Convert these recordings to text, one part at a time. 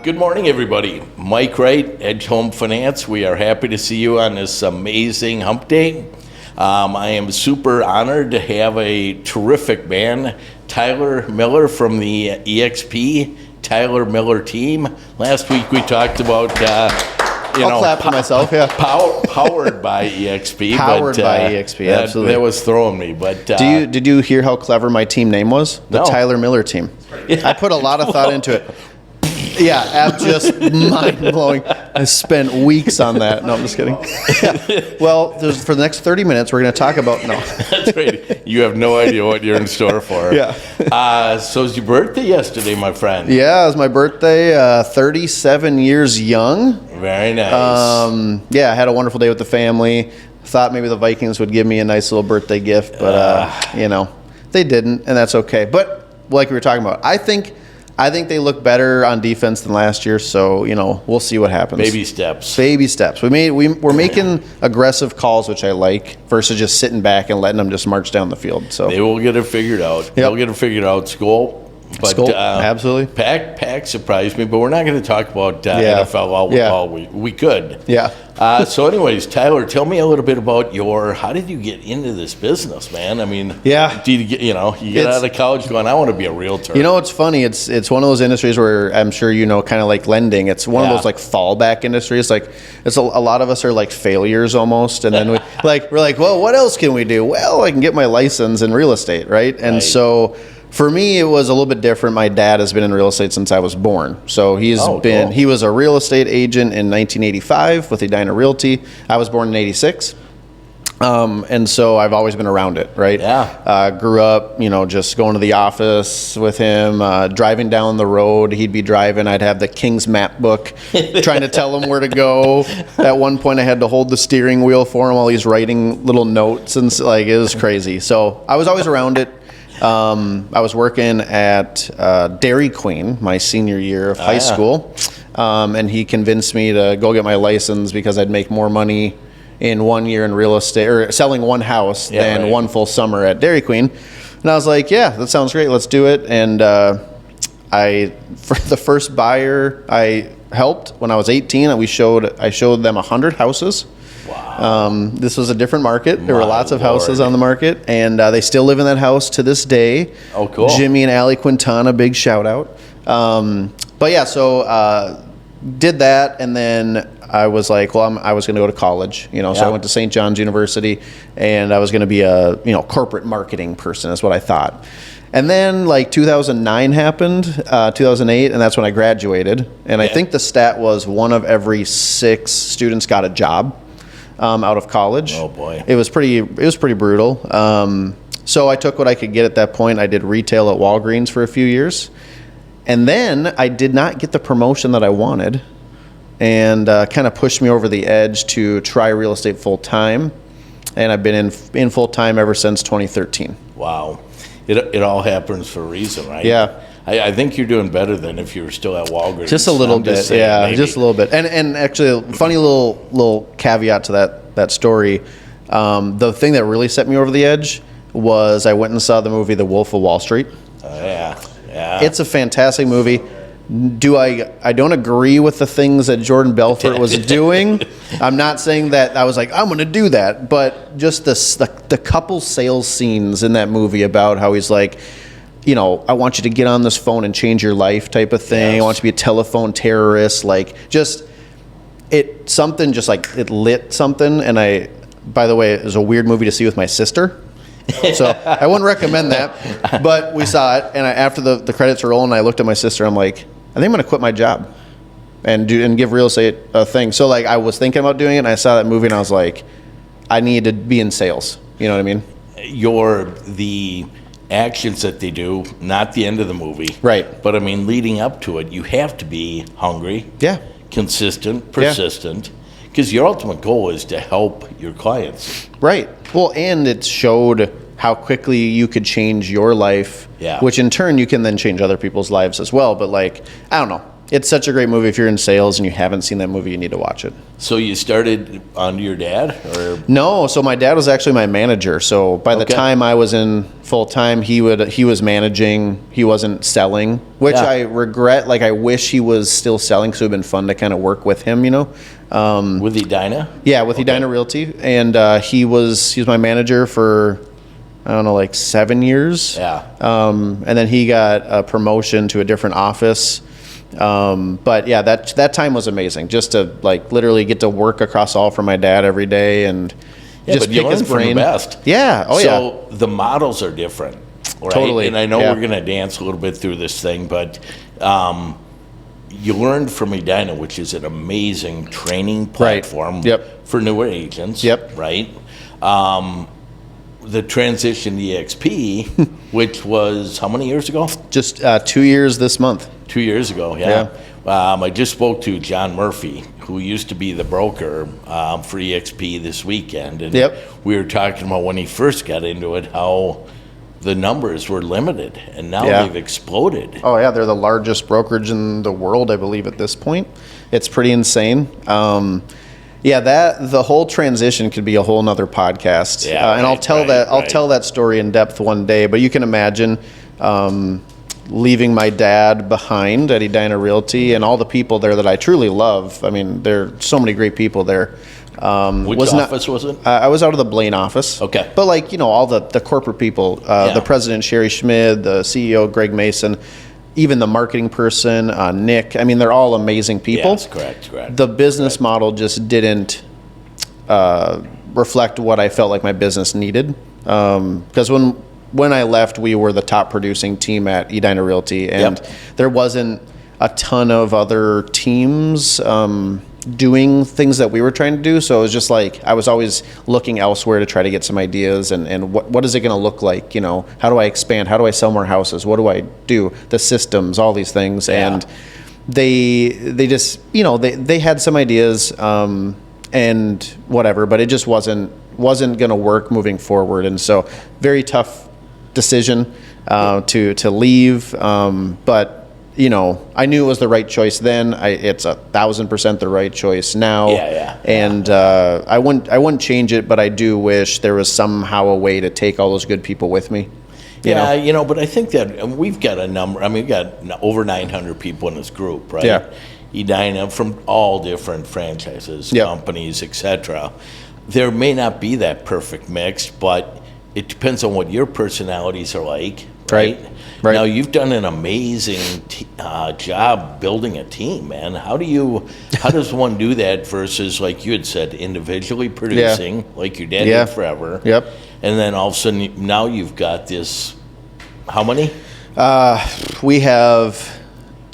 Good morning, everybody. Mike Wright, Edge Home Finance. We are happy to see you on this amazing hump day. I am super honored to have a terrific man, Tyler Miller from the eXp Tyler Miller team. Last week we talked about, I'll clap for myself, yeah. Powered by eXp. Powered by eXp, absolutely. That was throwing me. But did you hear how clever my team name was? The No. Tyler Miller team. I put a lot of thought into it. Yeah, just mind-blowing. I spent weeks on that. No, I'm just kidding. Yeah. Well, for the next 30 minutes, we're going to talk about... No. That's right. You have no idea what you're in store for. Yeah. So it was your birthday yesterday, my friend. Yeah, it was my birthday, 37 years young. Very nice. Yeah, I had a wonderful day with the family. Thought maybe the Vikings would give me a nice little birthday gift, but, they didn't, and that's okay. But like we were talking about, I think they look better on defense than last year, so, we'll see what happens. Baby steps. Baby steps. We're making aggressive calls, which I like, versus just sitting back and letting them just march down the field. So They will get it figured out. Yep. They'll get it figured out. Skol. But, absolutely. Pack surprised me, but we're not going to talk about NFL all we could. Yeah. So anyways, Tyler, tell me a little bit about how did you get into this business, man? I mean, Yeah. did you get out of college going, I want to be a realtor. It's funny. It's one of those industries where I'm sure kind of like lending. It's one of those like fallback industries. Like it's a lot of us are like failures almost, and then we're like, well, what else can we do? Well, I can get my license in real estate, right? And so for me, it was a little bit different. My dad has been in real estate since I was born. So he was a real estate agent in 1985 with Edina Realty. I was born in 86. And so I've always been around it, right? Yeah. Grew up, just going to the office with him, driving down the road. He'd be driving. I'd have the King's map book, trying to tell him where to go. At one point, I had to hold the steering wheel for him while he's writing little notes, and it was crazy. So I was always around it. I was working at Dairy Queen my senior year of high school, and he convinced me to go get my license because I'd make more money in 1 year in real estate or selling one house than one full summer at Dairy Queen. And I was like, yeah, that sounds great. Let's do it. And for the first buyer I helped when I was 18, I showed them 100 houses. Wow. This was a different market. There were lots of houses on the market, and they still live in that house to this day. Oh, cool. Jimmy and Allie Quintana, big shout out. But yeah, so did that, and then I was like, well, I was going to go to college, so I went to St. John's University, and I was going to be a corporate marketing person, is what I thought. And then 2009 happened, 2008, and that's when I graduated. And I think the stat was 1 of every 6 students got a job out of college. Oh boy, it was pretty brutal. So I took what I could get at that point. I did retail at Walgreens for a few years, and then I did not get the promotion that I wanted, and kind of pushed me over the edge to try real estate full time. And I've been in full time ever since 2013. Wow. It all happens for a reason, right? Yeah. I think you're doing better than if you were still at Walgreens. Just a little bit, just a little bit. And actually, a funny little caveat to that story. The thing that really set me over the edge was I went and saw the movie The Wolf of Wall Street. Yeah. It's a fantastic movie. I don't agree with the things that Jordan Belfort was doing. I'm not saying that I was like, I'm going to do that, but just the couple sales scenes in that movie about how he's like, I want you to get on this phone and change your life type of thing. Yes. I want you to be a telephone terrorist. It lit something. And by the way, it was a weird movie to see with my sister. So I wouldn't recommend that, but we saw it. And after the credits were rolling, I looked at my sister. I'm like, I think I'm going to quit my job and give real estate a thing. So I was thinking about doing it, and I saw that movie, and I was like, I need to be in sales. You know what I mean? The actions that they do, not the end of the movie. Right. But leading up to it, you have to be hungry. Yeah. Consistent, persistent. Because your ultimate goal is to help your clients. Right. Well, and it showed how quickly you could change your life, which in turn you can then change other people's lives as well. But I don't know. It's such a great movie. If you're in sales and you haven't seen that movie, you need to watch it. So you started under your dad, or? No, so my dad was actually my manager. So by the time I was in full time, he was managing. He wasn't selling, which Yeah. I regret. Like I wish he was still selling, because it would have been fun to kind of work with him. With Edina? Yeah, with Edina Realty, and he was my manager for, I don't know, like 7 years. Yeah. And then he got a promotion to a different office. But yeah, that time was amazing. Just to like literally get to work across all from my dad every day and just but you pick his learn from the brain. best. Yeah. Oh yeah. So the models are different, right? Totally. And I know Yeah. we're going to dance a little bit through this thing, but you learned from Edina, which is an amazing training platform Yep. for newer agents. Yep. Right. The transition to eXp, which was how many years ago? Just 2 years this month. 2 years ago, yeah. I just spoke to John Murphy, who used to be the broker for eXp this weekend. And Yep. we were talking about when he first got into it, how the numbers were limited, and now Yeah. they've exploded. Oh yeah, they're the largest brokerage in the world, I believe, at this point. It's pretty insane. Yeah, the whole transition could be a whole nother podcast. Yeah, and I'll tell right. tell that story in depth one day. But you can imagine leaving my dad behind at Edina Realty and all the people there that I truly love. I mean, there are so many great people there. Which office was it? I was out of the Blaine office. Okay. But like, all the corporate people, the president, Sherry Schmid, the CEO, Greg Mason, even the marketing person, Nick. I mean, they're all amazing people. Yes, correct. The business model just didn't reflect what I felt like my business needed. Because when I left, we were the top producing team at Edina Realty, and there wasn't a ton of other teams doing things that we were trying to do. So it was just like I was always looking elsewhere to try to get some ideas and what is it going to look like? How do I expand? How do I sell more houses? What do I do? The systems, all these things, and they just they had some ideas and whatever, but it just wasn't going to work moving forward, and so very tough decision to leave, but I knew it was the right choice then. It's 1,000% the right choice now. And I wouldn't change it, but I do wish there was somehow a way to take all those good people with me. But I think that we've got a number. I mean, we've got over 900 people in this group, right? Yeah. Edina, from all different franchises, companies, etc. There may not be that perfect mix, but it depends on what your personalities are like, right? Right. Now, you've done an amazing job building a team, man. How does one do that versus, like you had said, individually producing, like your dad did forever? Yep. And then all of a sudden, now you've got this, how many? We have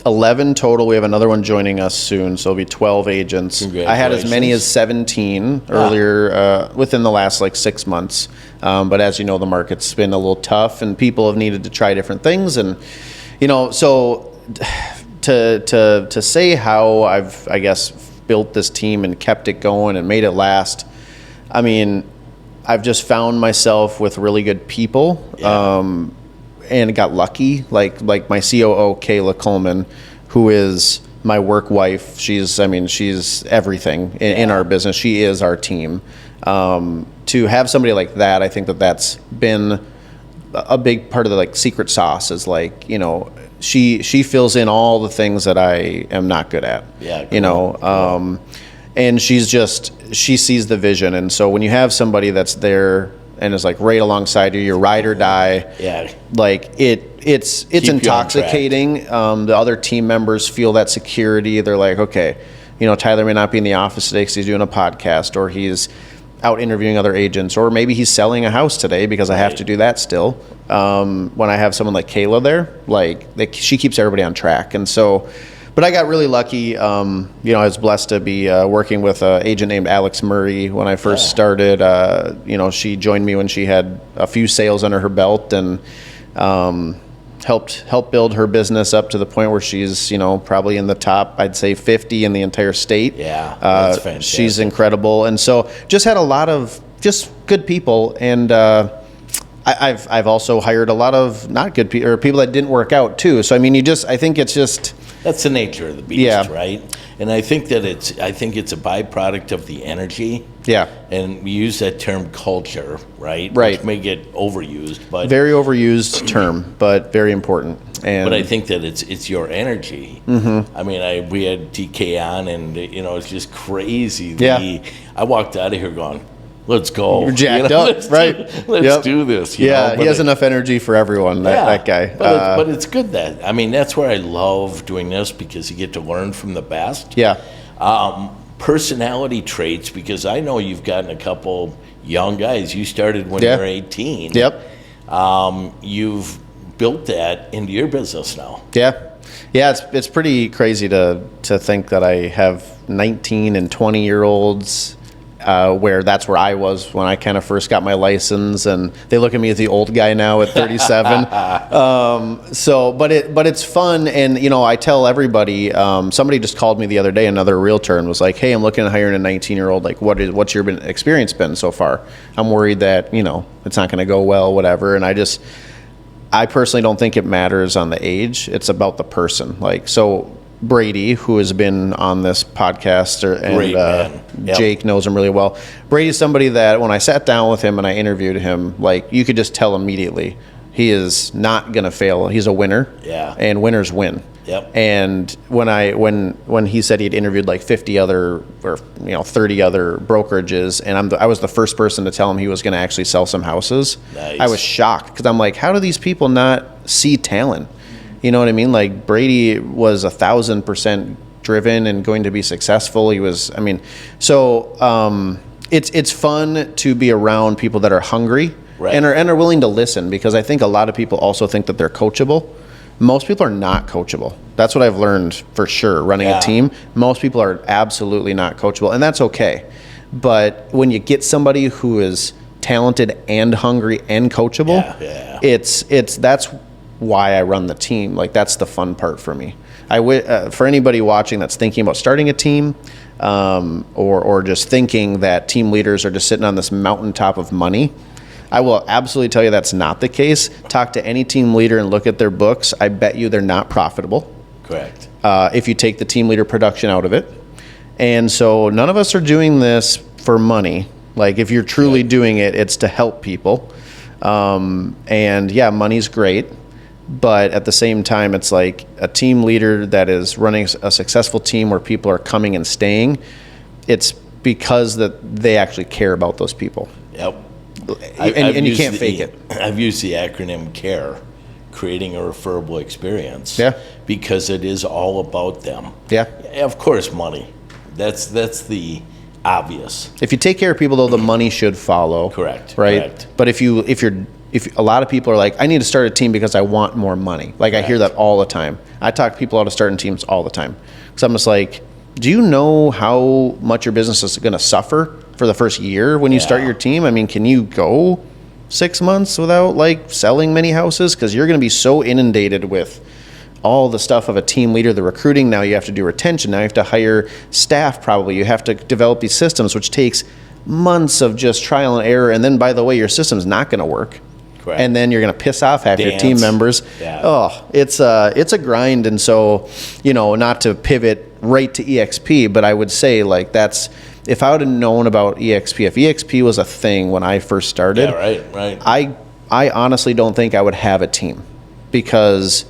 11 total. We have another one joining us soon, so it'll be 12 agents. I had as many as 17 earlier within the last 6 months. But as you know, the market's been a little tough, and people have needed to try different things. And so to say how I've, I guess, built this team and kept it going and made it last, I mean, I've just found myself with really good people. And got lucky, like my COO, Kayla Coleman, who is my work wife. She's everything in our business. She is our team. To have somebody like that, I think that's been a big part of the secret sauce. Is she fills in all the things that I am not good at. And she sees the vision. And so when you have somebody that's there and is right alongside you, your ride or die. It's intoxicating. The other team members feel that security. They're like, okay, Tyler may not be in the office today because he's doing a podcast, or he's out interviewing other agents, or maybe he's selling a house today because I have to do that still. When I have someone like Kayla there, she keeps everybody on track. And so, but I got really lucky. I was blessed to be working with an agent named Alex Murray when I first started. She joined me when she had a few sales under her belt, and helped build her business up to the point where she's probably in the top, I'd say 50 in the entire state. That's fantastic. She's incredible, and so just had a lot of just good people, and I've also hired a lot of not good people, or people that didn't work out too. So I mean, I think it's just That's the nature of the beast, Yeah. right? And I think it's a byproduct of the energy. Yeah. And we use that term culture, right? Right. Which may get overused, but Very overused term, but very important. And but I think that it's your energy. Mm-hmm. I mean, we had DK on, and it's just crazy. Yeah. I walked out of here going, "Let's go." You're jacked up, right? Let's do this. You know? He has enough energy for everyone, that guy. But it's good that's where I love doing this, because you get to learn from the best. Yeah. Personality traits, because I know you've gotten a couple young guys. You started when you were 18. Yep. You've built that into your business now. Yeah. It's pretty crazy to think that I have 19 and 20-year-olds. Where that's where I was when I kind of first got my license, and they look at me as the old guy now at 37. But it's fun, and I tell everybody. Somebody just called me the other day, another realtor, and was like, "Hey, I'm looking at hiring a 19-year-old. Like, what's your experience been so far? I'm worried that it's not going to go well, whatever." And I personally don't think it matters on the age. It's about the person. Like, so Brady, who has been on this podcast, and Jake knows him really well. Brady's somebody that when I sat down with him and I interviewed him, like, you could just tell immediately he is not going to fail. He's a winner. Yeah. And winners win. Yep. And when he said he'd interviewed like 50 other or 30 other brokerages, and I was the first person to tell him he was going to actually sell some houses. Nice. I was shocked, because I'm like, how do these people not see talent? You know what I mean? Like, Brady was 1,000% driven and going to be successful. He was, it's fun to be around people that are hungry, right, and are willing to listen, because I think a lot of people also think that they're coachable. Most people are not coachable. That's what I've learned for sure running a team. Most people are absolutely not coachable, and that's okay. But when you get somebody who is talented and hungry and coachable, that's why I run the team. Like, that's the fun part for me. For anybody watching that's thinking about starting a team, or just thinking that team leaders are just sitting on this mountaintop of money, I will absolutely tell you that's not the case. Talk to any team leader and look at their books. I bet you they're not profitable. Correct. If you take the team leader production out of it. And so none of us are doing this for money. Like, if you're truly doing it, it's to help people. Money's great. But at the same time, it's like a team leader that is running a successful team where people are coming and staying. It's because that they actually care about those people. Yep. And you can't fake it. I've used the acronym CARE, creating a referable experience. Yeah. Because it is all about them. Yeah. Of course, money. That's the obvious. If you take care of people, though, the money should follow. Correct. Right. Correct. But if a lot of people are like, I need to start a team because I want more money. Like, I hear that all the time. I talk to people out of starting teams all the time. Because I'm just like, do you know how much your business is going to suffer for the first year when you start your team? I mean, can you go 6 months without like selling many houses? Because you're going to be so inundated with all the stuff of a team leader, the recruiting. Now you have to do retention. Now you have to hire staff probably. You have to develop these systems, which takes months of just trial and error. And then, by the way, your system's not going to work. Correct. And then you're going to piss off half your team members. Yeah. Oh, it's a grind. And so, not to pivot right to eXp, but I would say, like, if I would have known about eXp, if eXp was a thing when I first started, right. I honestly don't think I would have a team, because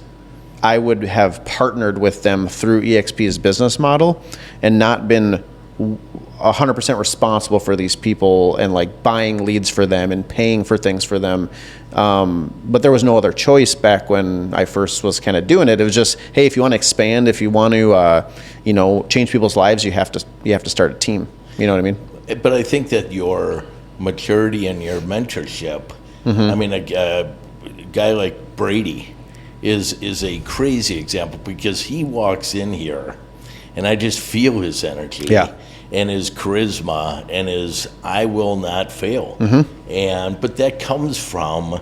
I would have partnered with them through eXp's business model and not been 100% responsible for these people and like buying leads for them and paying for things for them. But there was no other choice back when I first was kind of doing it. It was just, hey, if you want to expand, if you want to, change people's lives, you have to start a team. You know what I mean? But I think that your maturity and your mentorship, I mean, a guy like Brady is a crazy example, because he walks in here and I just feel his energy. Yeah. And his charisma and his I will not fail. But that comes from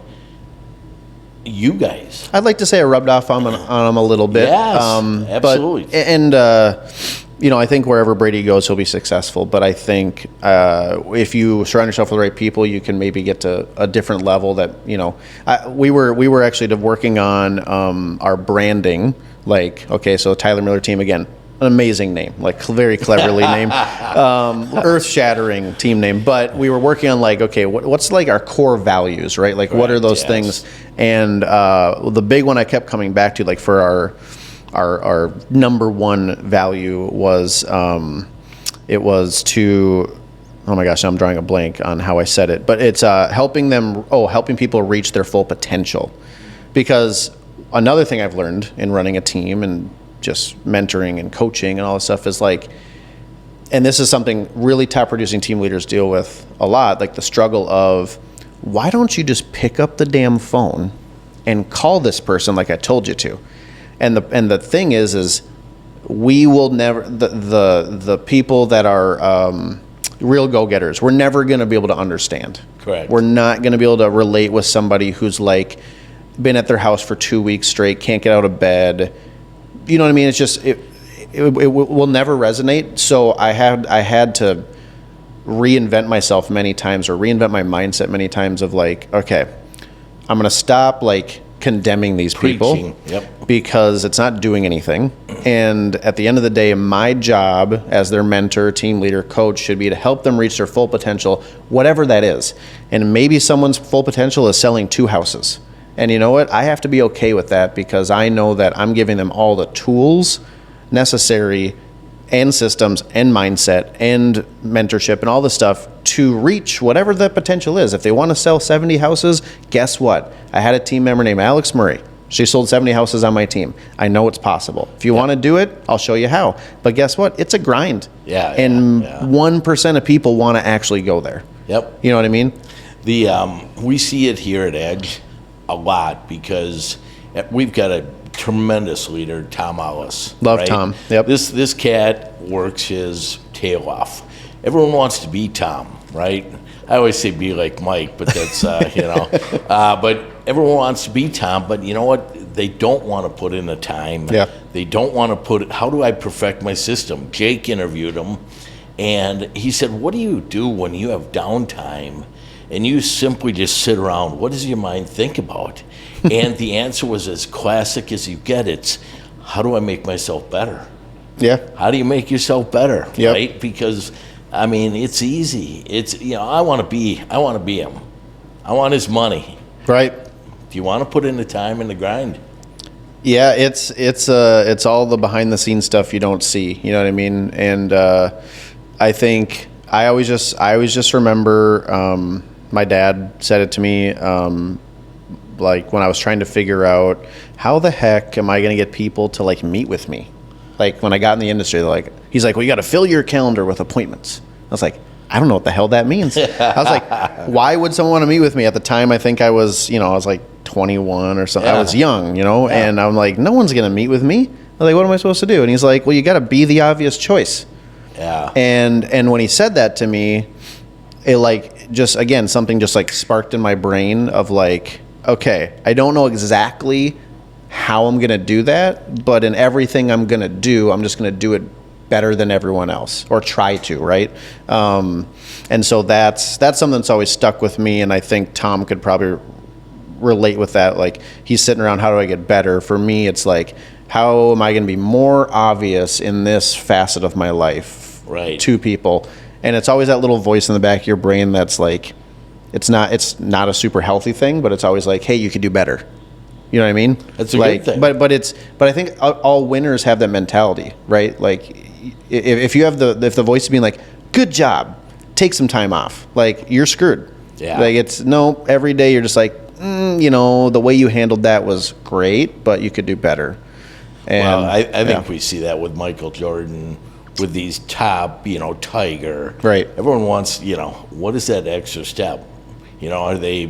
you guys. I'd like to say I rubbed off on him a little bit. Yes, absolutely. I think wherever Brady goes, he'll be successful. But I think if you surround yourself with the right people, you can maybe get to a different level. That we were actually working on our branding. Like, okay, so Tyler Miller team again, an amazing name, like very cleverly named, earth-shattering team name. But we were working on like, okay, what's like our core values, right? Like, what are those things? And the big one I kept coming back to, like for our number one value was it was to, oh my gosh, I'm drawing a blank on how I said it, but it's helping people reach their full potential. Because another thing I've learned in running a team and just mentoring and coaching and all this stuff is like, and this is something really top producing team leaders deal with a lot, like the struggle of, why don't you just pick up the damn phone and call this person like I told you to? And the thing is we will never, the people that are real go-getters, we're never going to be able to understand. Correct. We're not going to be able to relate with somebody who's like been at their house for 2 weeks straight, can't get out of bed. You know what I mean? It's just, it will never resonate. So I had to reinvent myself many times, or reinvent my mindset many times of like, okay, I'm going to stop like condemning these people. Yep. Because it's not doing anything. And at the end of the day, my job as their mentor, team leader, coach should be to help them reach their full potential, whatever that is. And maybe someone's full potential is selling 2 houses. And you know what? I have to be okay with that, because I know that I'm giving them all the tools necessary and systems and mindset and mentorship and all the stuff to reach whatever the potential is. If they want to sell 70 houses, guess what? I had a team member named Alex Murray. She sold 70 houses on my team. I know it's possible. If you want to do it, I'll show you how. But guess what? It's a grind. And 1% of people want to actually go there. Yep. You know what I mean? We see it here at Edge a lot, because we've got a tremendous leader, Tom Ellis. Love right? Tom. Yep. This cat works his tail off. Everyone wants to be Tom, right? I always say be like Mike, but that's but everyone wants to be Tom. But you know what? They don't want to put in the time. Yeah. They don't want to put. How do I perfect my system? Jake interviewed him, and he said, "What do you do when you have downtime and you simply just sit around? What does your mind think about?" And the answer was as classic as you get. It's, how do I make myself better? Yeah. How do you make yourself better? Yep. Right? Because, I mean, it's easy. It's, I want to be him. I want his money. Right. Do you want to put in the time and the grind? Yeah, it's all the behind the scenes stuff you don't see. You know what I mean? And I think I always just remember my dad said it to me. Like when I was trying to figure out how the heck am I going to get people to like meet with me? Like when I got in the industry, he's like, well, you got to fill your calendar with appointments. I was like, I don't know what the hell that means. I was like, why would someone want to meet with me? At the time, I think I was like 21 or something. I was young, and I'm like, no one's going to meet with me. I'm like, what am I supposed to do? And he's like, well, you got to be the obvious choice. Yeah. And when he said that to me, it like just, again, something just like sparked in my brain of like, okay, I don't know exactly how I'm going to do that, but in everything I'm going to do, I'm just going to do it better than everyone else, or try to, right? And so that's something that's always stuck with me, and I think Tom could probably relate with that. Like, he's sitting around, how do I get better? For me, it's like, how am I going to be more obvious in this facet of my life to people? And it's always that little voice in the back of your brain that's like, it's not a super healthy thing, but it's always like, hey, you could do better. You know what I mean? That's a good thing. But I think all winners have that mentality, right? Like, if the voice is being like, good job, take some time off, like, you're screwed. Yeah. Like, every day you're just like, the way you handled that was great, but you could do better. And, well, I think we see that with Michael Jordan, with these top, Tiger. Right. Everyone wants, what is that extra step? Are they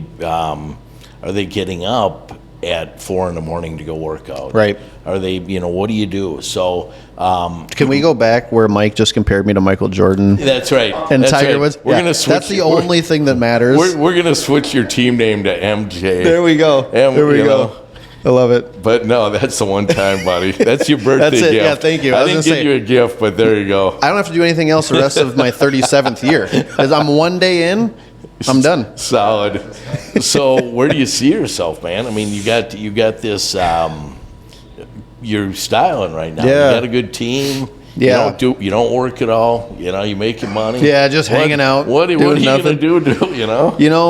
getting up at 4 a.m. to go work out? Right. Are they, what do you do? So, can we go back where Mike just compared me to Michael Jordan? That's right. And that's Tiger right. Woods? We're gonna switch. That's the only thing that matters. We're going to switch your team name to MJ. There we go. There we go. I love it. But no, that's the one time, buddy. That's your birthday That's it. gift. Yeah, thank you. I didn't give you a gift, but there you go. I don't have to do anything else the rest of my 37th year. Because I'm one day in, I'm done. Solid. So where do you see yourself, man? I mean, you got this, you're styling right now. Yeah. You got a good team. Yeah. You don't work at all. You're making money. Yeah, just hanging out, What are you doing going to do?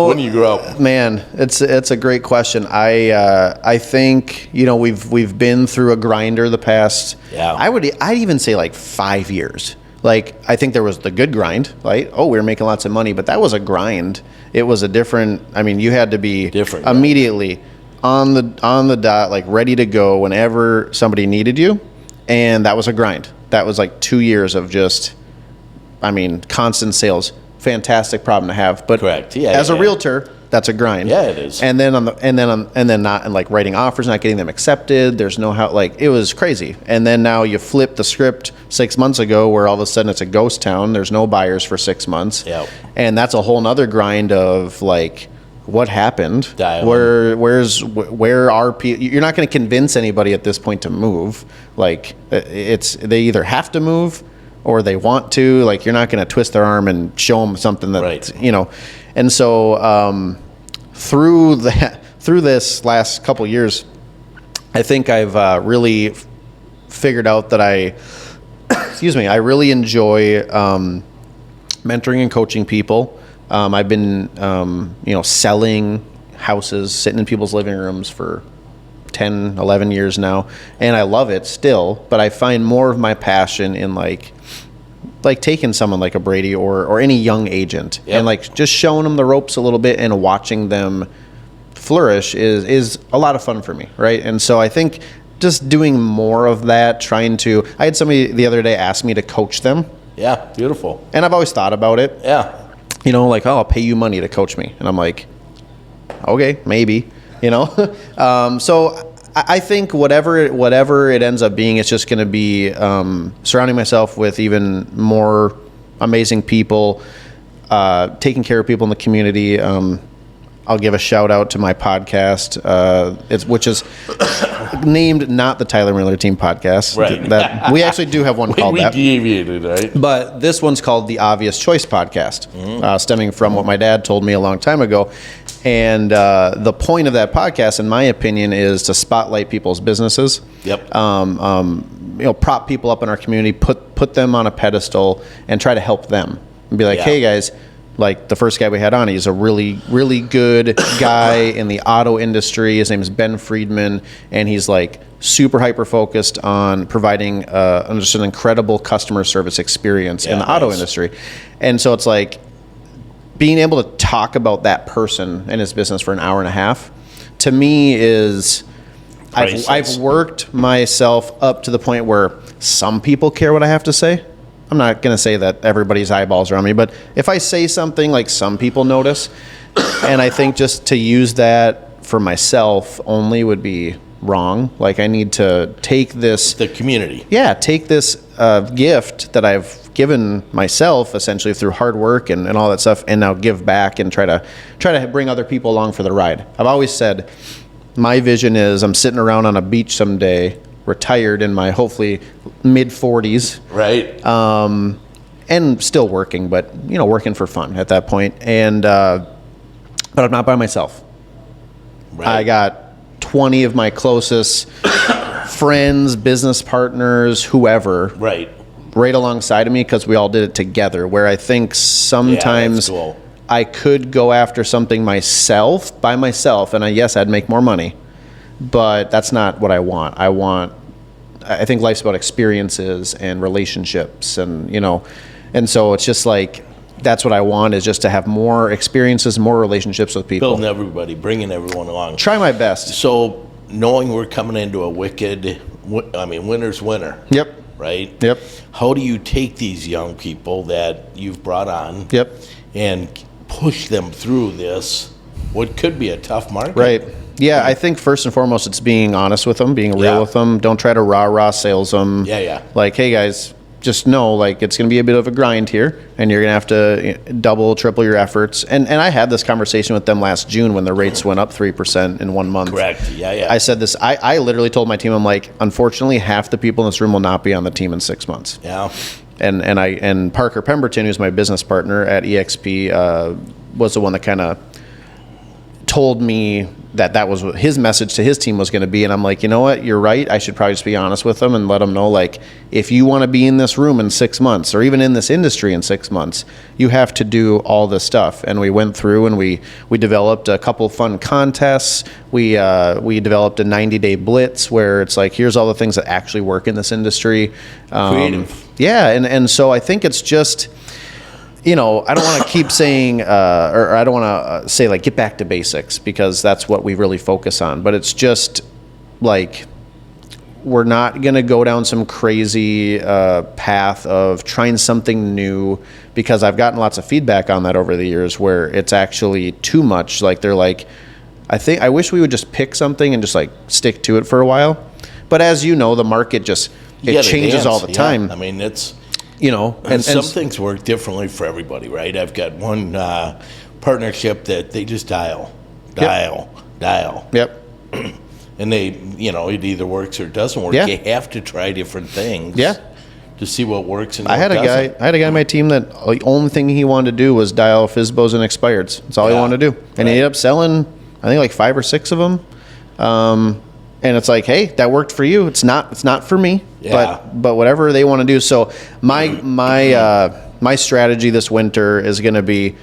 When you grow up? Man, it's a great question. I think we've been through a grinder the past. Yeah. I'd even say like 5 years. Like, I think there was the good grind, right? Oh, we were making lots of money, but that was a grind. It was a different. I mean, you had to be different immediately on the dot, like ready to go whenever somebody needed you, and that was a grind. That was like 2 years of just, constant sales. Fantastic problem to have. But correct. Yeah. As a realtor, that's a grind. Yeah, it is. And then not like writing offers, not getting them accepted. There's no how. Like, it was crazy. And then now you flip the script 6 months ago, where all of a sudden it's a ghost town. There's no buyers for 6 months. Yeah. And that's a whole nother grind of like, what happened? Where are people? You're not going to convince anybody at this point to move. Like, they either have to move or they want to. Like, you're not going to twist their arm and show them something that right. And so through this last couple years, I think I've really figured out that I really enjoy mentoring and coaching people. I've been, selling houses, sitting in people's living rooms for 10, 11 years now, and I love it still, but I find more of my passion in like taking someone like a Brady or any young agent and like just showing them the ropes a little bit and watching them flourish is a lot of fun for me, right? And so I think just doing more of that, I had somebody the other day ask me to coach them. Yeah, beautiful. And I've always thought about it. Yeah. Like, oh, I'll pay you money to coach me. And I'm like, okay, maybe, So I think whatever it ends up being, it's just going to be surrounding myself with even more amazing people, taking care of people in the community. I'll give a shout out to my podcast, which is named not the Tyler Miller Team Podcast. Right. That we actually do have one called that. We deviated, right? But this one's called the Obvious Choice Podcast, stemming from what my dad told me a long time ago. And the point of that podcast, in my opinion, is to spotlight people's businesses. Yep. Prop people up in our community, put them on a pedestal, and try to help them. And be like, hey guys. Like the first guy we had on, he's a really, really good guy in the auto industry. His name is Ben Friedman, and he's like super hyper focused on providing just an incredible customer service experience in the auto industry. And so it's like being able to talk about that person and his business for an hour and a half, to me is I've worked myself up to the point where some people care what I have to say. I'm not going to say that everybody's eyeballs are on me, but if I say something, like, some people notice, and I think just to use that for myself only would be wrong. Like, I need to take this... The community. Yeah, take this gift that I've given myself, essentially, through hard work and all that stuff, and now give back and try to bring other people along for the ride. I've always said, my vision is I'm sitting around on a beach someday, retired in my hopefully mid-40s, right? And still working, but working for fun at that point. And but I'm not by myself. Right. I got 20 of my closest friends, business partners, whoever, right alongside of me, because we all did it together. Where I think sometimes I could go after something by myself, and yes, I'd make more money. But that's not what I want. I think life's about experiences and relationships, and and so it's just like, that's what I want, is just to have more experiences, more relationships with people. Building everybody, bringing everyone along. Try my best. So knowing we're coming into a winter's winter. Yep. Right? Yep. How do you take these young people that you've brought on? Yep. And push them through this, what could be a tough market? Right. Yeah, I think first and foremost, it's being honest with them, being real with them. Don't try to rah-rah sales them. Yeah. Like, hey guys, just know, like, it's going to be a bit of a grind here, and you're going to have to double, triple your efforts. And I had this conversation with them last June when the rates went up 3% in 1 month. Correct. Yeah. I said this. I literally told my team, I'm like, unfortunately, half the people in this room will not be on the team in 6 months. Yeah. And Parker Pemberton, who's my business partner at eXp, was the one that kind of told me that was what his message to his team was going to be. And I'm like, you know what? You're right. I should probably just be honest with them and let them know, like, if you want to be in this room in 6 months or even in this industry in 6 months, you have to do all this stuff. And we went through and we developed a couple fun contests. We developed a 90-day blitz where it's like, here's all the things that actually work in this industry. Creative. Yeah. And so I think it's just, I don't want to keep saying, or I don't want to say like get back to basics, because that's what we really focus on. But it's just like, we're not going to go down some crazy path of trying something new, because I've gotten lots of feedback on that over the years where it's actually too much. Like they're like, I wish we would just pick something and just like stick to it for a while. But as you know, the market it changes all the time. I mean, it's, and some things work differently for everybody, right? I've got one partnership that they just dial. Yep. And they, it either works or doesn't work. Yeah. You have to try different things. Yeah. To see what works and what I had a guy on my team that the only thing he wanted to do was dial FSBOs and expireds. That's all he wanted to do. And he ended up selling, I think, like 5 or 6 of them. And it's like, hey, that worked for you. It's not for me. Yeah. But whatever they want to do. So my strategy this winter is going to be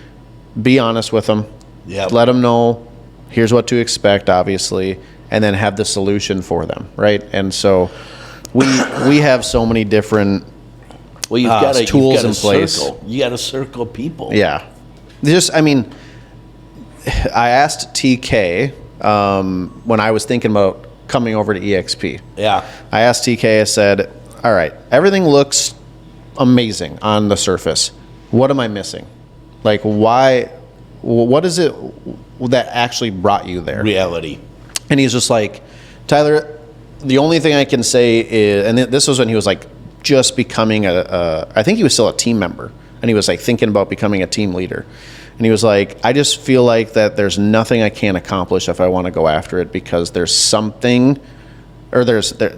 honest with them. Yeah. Let them know here's what to expect, obviously, and then have the solution for them, right? And so we have so many different tools in place. You got to circle people. Yeah. I asked TK when I was thinking about coming over to eXp. Yeah. I asked TK, I said, all right, everything looks amazing on the surface. What am I missing? Like, what is it that actually brought you there? Reality. And he's just like, Tyler, the only thing I can say is, and this was when he was like just becoming I think he was still a team member, and he was like thinking about becoming a team leader. And he was like, I just feel like that there's nothing I can't accomplish if I want to go after it, because there's something, or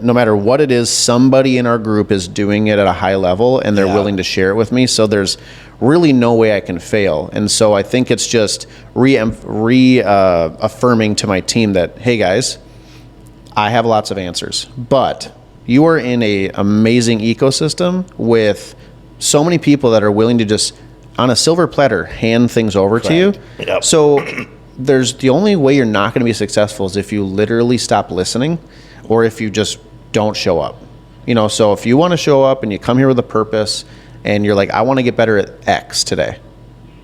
no matter what it is, somebody in our group is doing it at a high level and they're willing to share it with me. So there's really no way I can fail. And so I think it's just affirming to my team that, hey guys, I have lots of answers, but you are in a amazing ecosystem with so many people that are willing to just, on a silver platter, hand things over to you. Yep. So the only way you're not going to be successful is if you literally stop listening, or if you just don't show up. So if you want to show up and you come here with a purpose and you're like, I want to get better at X today,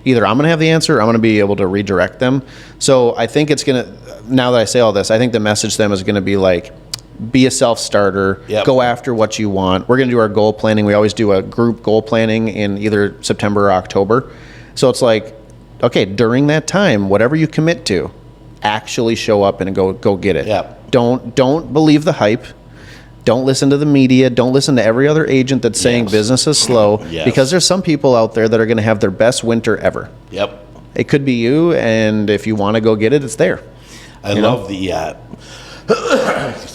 either I'm going to have the answer or I'm going to be able to redirect them. So I think it's going to, now that I say all this, I think the message to them is going to be like, be a self-starter, go after what you want. We're going to do our goal planning. We always do a group goal planning in either September or October. So it's like, okay, during that time, whatever you commit to, actually show up and go get it. Yep. Don't believe the hype. Don't listen to the media. Don't listen to every other agent that's saying business is slow, because there's some people out there that are going to have their best winter ever. Yep. It could be you, and if you want to go get it, it's there. I love the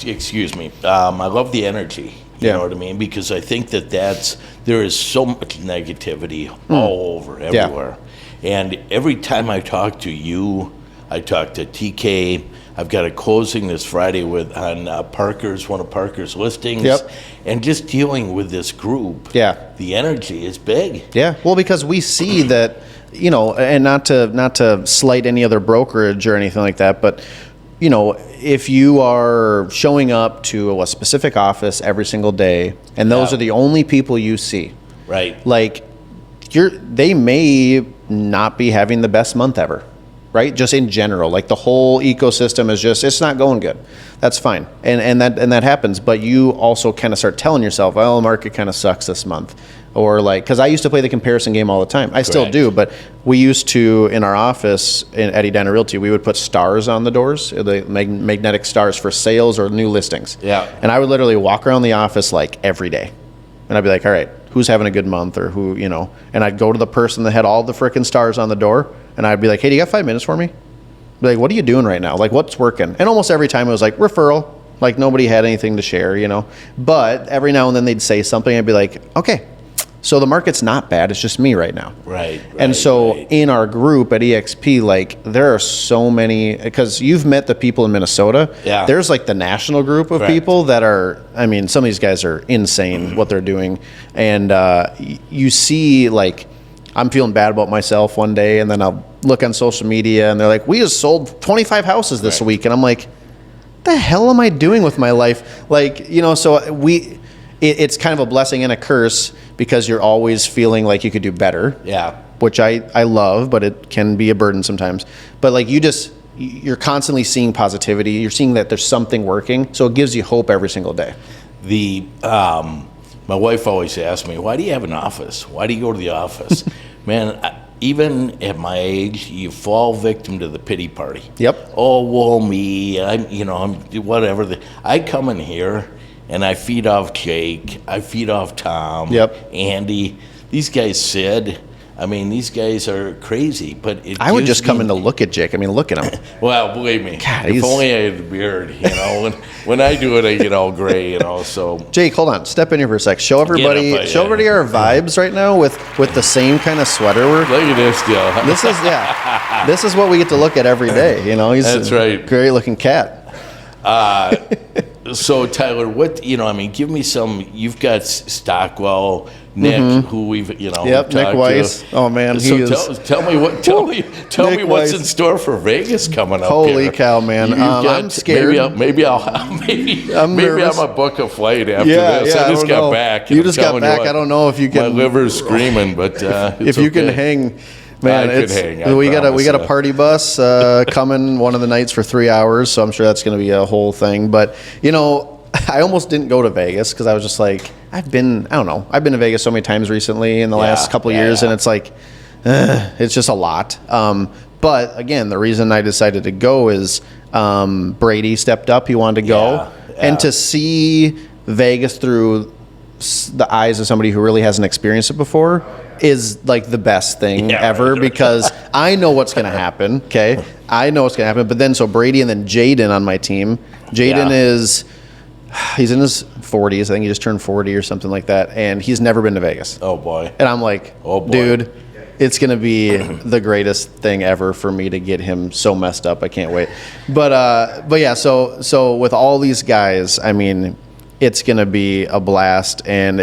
excuse me. I love the energy. You know what I mean? Because I think there is so much negativity all over, everywhere. And every time I talk to you, I talk to TK. I've got a closing this Friday on Parker's, one of Parker's listings. Yep. And just dealing with this group. Yeah. The energy is big. Yeah. Well, because we see that, and not to slight any other brokerage or anything like that, but if you are showing up to a specific office every single day, and those are the only people you see, right? Like, they may not be having the best month ever, right? Just in general, like the whole ecosystem is it's not going good. That's fine, and that happens. But you also kind of start telling yourself, well, the market kind of sucks this month. Or like, because I used to play the comparison game all the time. I still do, but we used to, in our office at Edina Realty, we would put stars on the doors, the magnetic stars for sales or new listings. Yeah. And I would literally walk around the office like every day. And I'd be like, all right, who's having a good month, or who, and I'd go to the person that had all the frickin' stars on the door, and I'd be like, hey, do you got 5 minutes for me? Be like, what are you doing right now? Like, what's working? And almost every time it was like, referral. Like, nobody had anything to share, But every now and then they'd say something, I'd be like, okay. So the market's not bad. It's just me right now. Right. And so right. in our group at eXp, like there are so many, because you've met the people in Minnesota. Yeah. There's like the national group of Correct. people that are, I mean, some of these guys are insane what they're doing. And you see, like, I'm feeling bad about myself one day, and then I'll look on social media and they're like, we just sold 25 houses this Right. week. And I'm like, the hell am I doing with my life? Like, you know, so it's kind of a blessing and a curse, because you're always feeling like you could do better. Yeah. Which I love, but it can be a burden sometimes. But like you're constantly seeing positivity. You're seeing that there's something working. So it gives you hope every single day. My wife always asks me, why do you have an office? Why do you go to the office? Man, even at my age, you fall victim to the pity party. Yep. Oh, well, me, I'm whatever. I come in here and I feed off Jake, I feed off Tom, Yep. Andy. These guys, Sid. I mean, these guys are crazy, but I would just come in to look at Jake. I mean, look at him. Well, believe me, God, if only I had a beard, when I do it, I get all gray, so. Jake, hold on. Step in here for a sec. Show everybody our vibes right now with the same kind of sweater we're. Look at this, Joe. This is what we get to look at every day. He's That's right. Great looking cat. So Tyler, give me some. You've got Stockwell, Nick, who we've Yep, Nick Weiss. To. Oh man, So he is. tell me Nick what's Weiss. in store for Vegas coming up. Holy here. cow, man! I'm scared. Maybe I'm nervous. a book a flight after Yeah, this. yeah, I just don't got know. back. You just got back. I don't know if you can. My liver's screaming, but if you can hang. Man, I could hang, we got a promise. party bus coming one of the nights for 3 hours, so I'm sure that's going to be a whole thing. But I almost didn't go to Vegas because I was just like, I've been to Vegas so many times recently in the last couple of years, and it's like, it's just a lot. But again, the reason I decided to go is Brady stepped up; he wanted to go, and to see Vegas through the eyes of somebody who really hasn't experienced it before is like the best thing ever, because I know what's going to happen. Okay. I know what's going to happen. But then, so Brady and then Jaden on my team, he's in his 40s. I think he just turned 40 or something like that. And he's never been to Vegas. Oh boy. And I'm like, dude, it's going to be the greatest thing ever for me to get him so messed up. I can't wait. But yeah, so with all these guys, I mean, it's going to be a blast. And